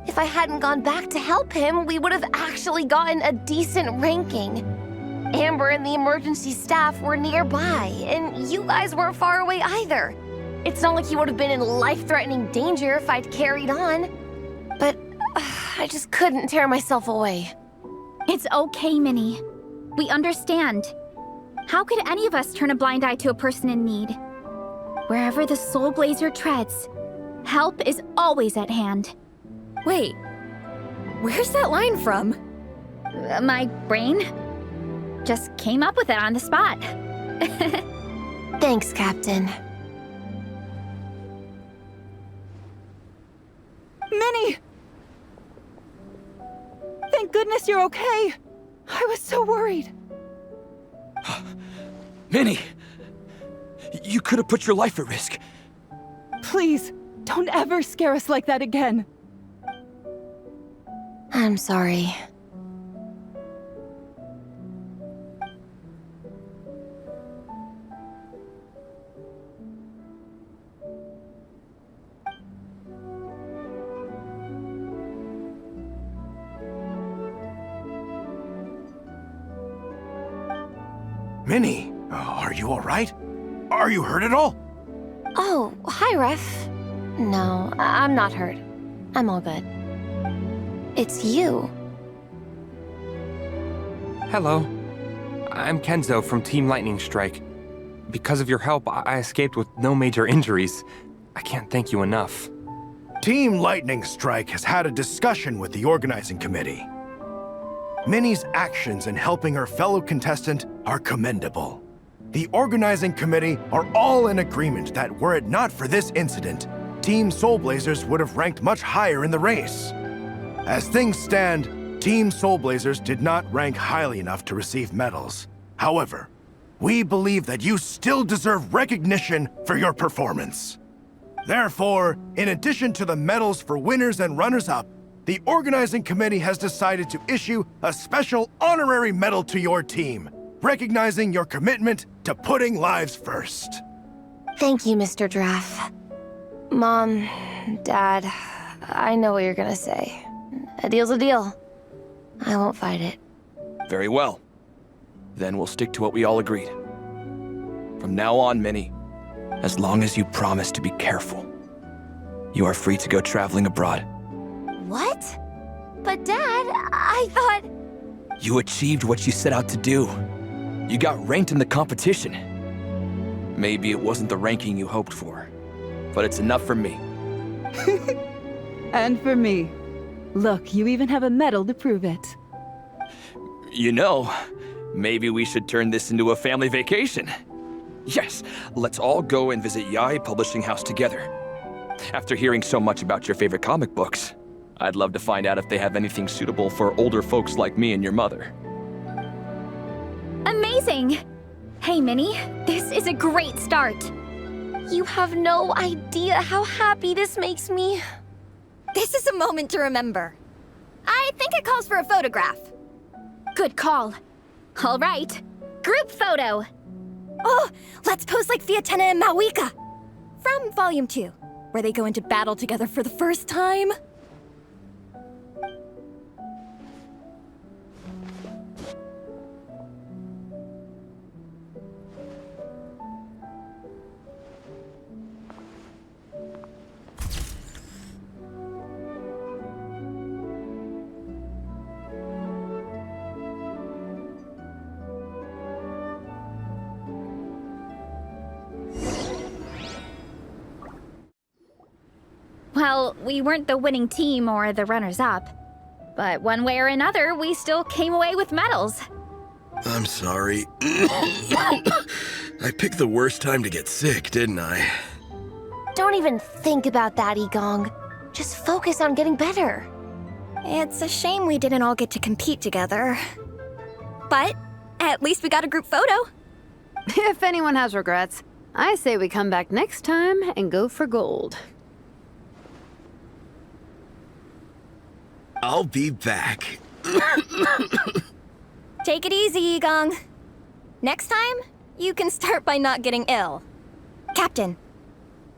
Speaker 8: If I hadn't gone back to help him, we would have actually gotten a decent ranking. Amber and the emergency staff were nearby, and you guys weren't far away either. It's not like he would have been in life-threatening danger if I'd carried on. But I just couldn't tear myself away.
Speaker 7: It's okay, Minnie. We understand. How could any of us turn a blind eye to a person in need? Wherever the Soulblazer treads, help is always at hand.
Speaker 5: Wait, where's that line from?
Speaker 7: My brain just came up with it on the spot.
Speaker 8: Thanks, Captain.
Speaker 19: Minnie! Thank goodness you're okay. I was so worried.
Speaker 20: Minnie! You could have put your life at risk.
Speaker 19: Please, don't ever scare us like that again.
Speaker 8: I'm sorry.
Speaker 21: Minnie, are you all right? Are you hurt at all?
Speaker 8: Oh, hi, Ref. No, I'm not hurt. I'm all good. It's you.
Speaker 3: Hello. I'm Kenzo from Team Lightning Strike. Because of your help, I escaped with no major injuries. I can't thank you enough.
Speaker 21: Team Lightning Strike has had a discussion with the organizing committee. Minnie's actions in helping her fellow contestant are commendable. The organizing committee are all in agreement that were it not for this incident, Team Soulblazers would have ranked much higher in the race. As things stand, Team Soulblazers did not rank highly enough to receive medals. However, we believe that you still deserve recognition for your performance. Therefore, in addition to the medals for winners and runners-up, the organizing committee has decided to issue a special honorary medal to your team, recognizing your commitment to putting lives first.
Speaker 8: Thank you, Mr. Draff. Mom, Dad, I know what you're gonna say. A deal's a deal. I won't fight it.
Speaker 20: Very well. Then we'll stick to what we all agreed. From now on, Minnie, as long as you promise to be careful, you are free to go traveling abroad.
Speaker 8: What? But Dad, I thought...
Speaker 20: You achieved what you set out to do. You got ranked in the competition. Maybe it wasn't the ranking you hoped for, but it's enough for me.
Speaker 19: And for me. Look, you even have a medal to prove it.
Speaker 20: You know, maybe we should turn this into a family vacation. Yes, let's all go and visit Yae Publishing House together. After hearing so much about your favorite comic books, I'd love to find out if they have anything suitable for older folks like me and your mother.
Speaker 7: Amazing! Hey, Minnie, this is a great start.
Speaker 8: You have no idea how happy this makes me.
Speaker 5: This is a moment to remember. I think it calls for a photograph.
Speaker 7: Good call. All right, group photo.
Speaker 5: Oh, let's pose like Fiatena and Mawika. From Volume 2, where they go into battle together for the first time.
Speaker 7: Well, we weren't the winning team or the runners-up. But one way or another, we still came away with medals.
Speaker 4: I'm sorry. I picked the worst time to get sick, didn't I?
Speaker 8: Don't even think about that, Igong. Just focus on getting better.
Speaker 5: It's a shame we didn't all get to compete together. But at least we got a group photo.
Speaker 6: If anyone has regrets, I say we come back next time and go for gold.
Speaker 4: I'll be back.
Speaker 5: Take it easy, Igong. Next time, you can start by not getting ill. Captain,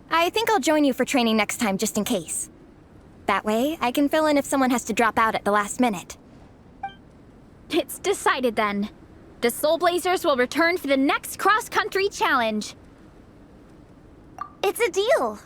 Speaker 5: I think I'll join you for training next time just in case. That way, I can fill in if someone has to drop out at the last minute.
Speaker 7: It's decided then. The Soulblazers will return for the next cross-country challenge.
Speaker 8: It's a deal.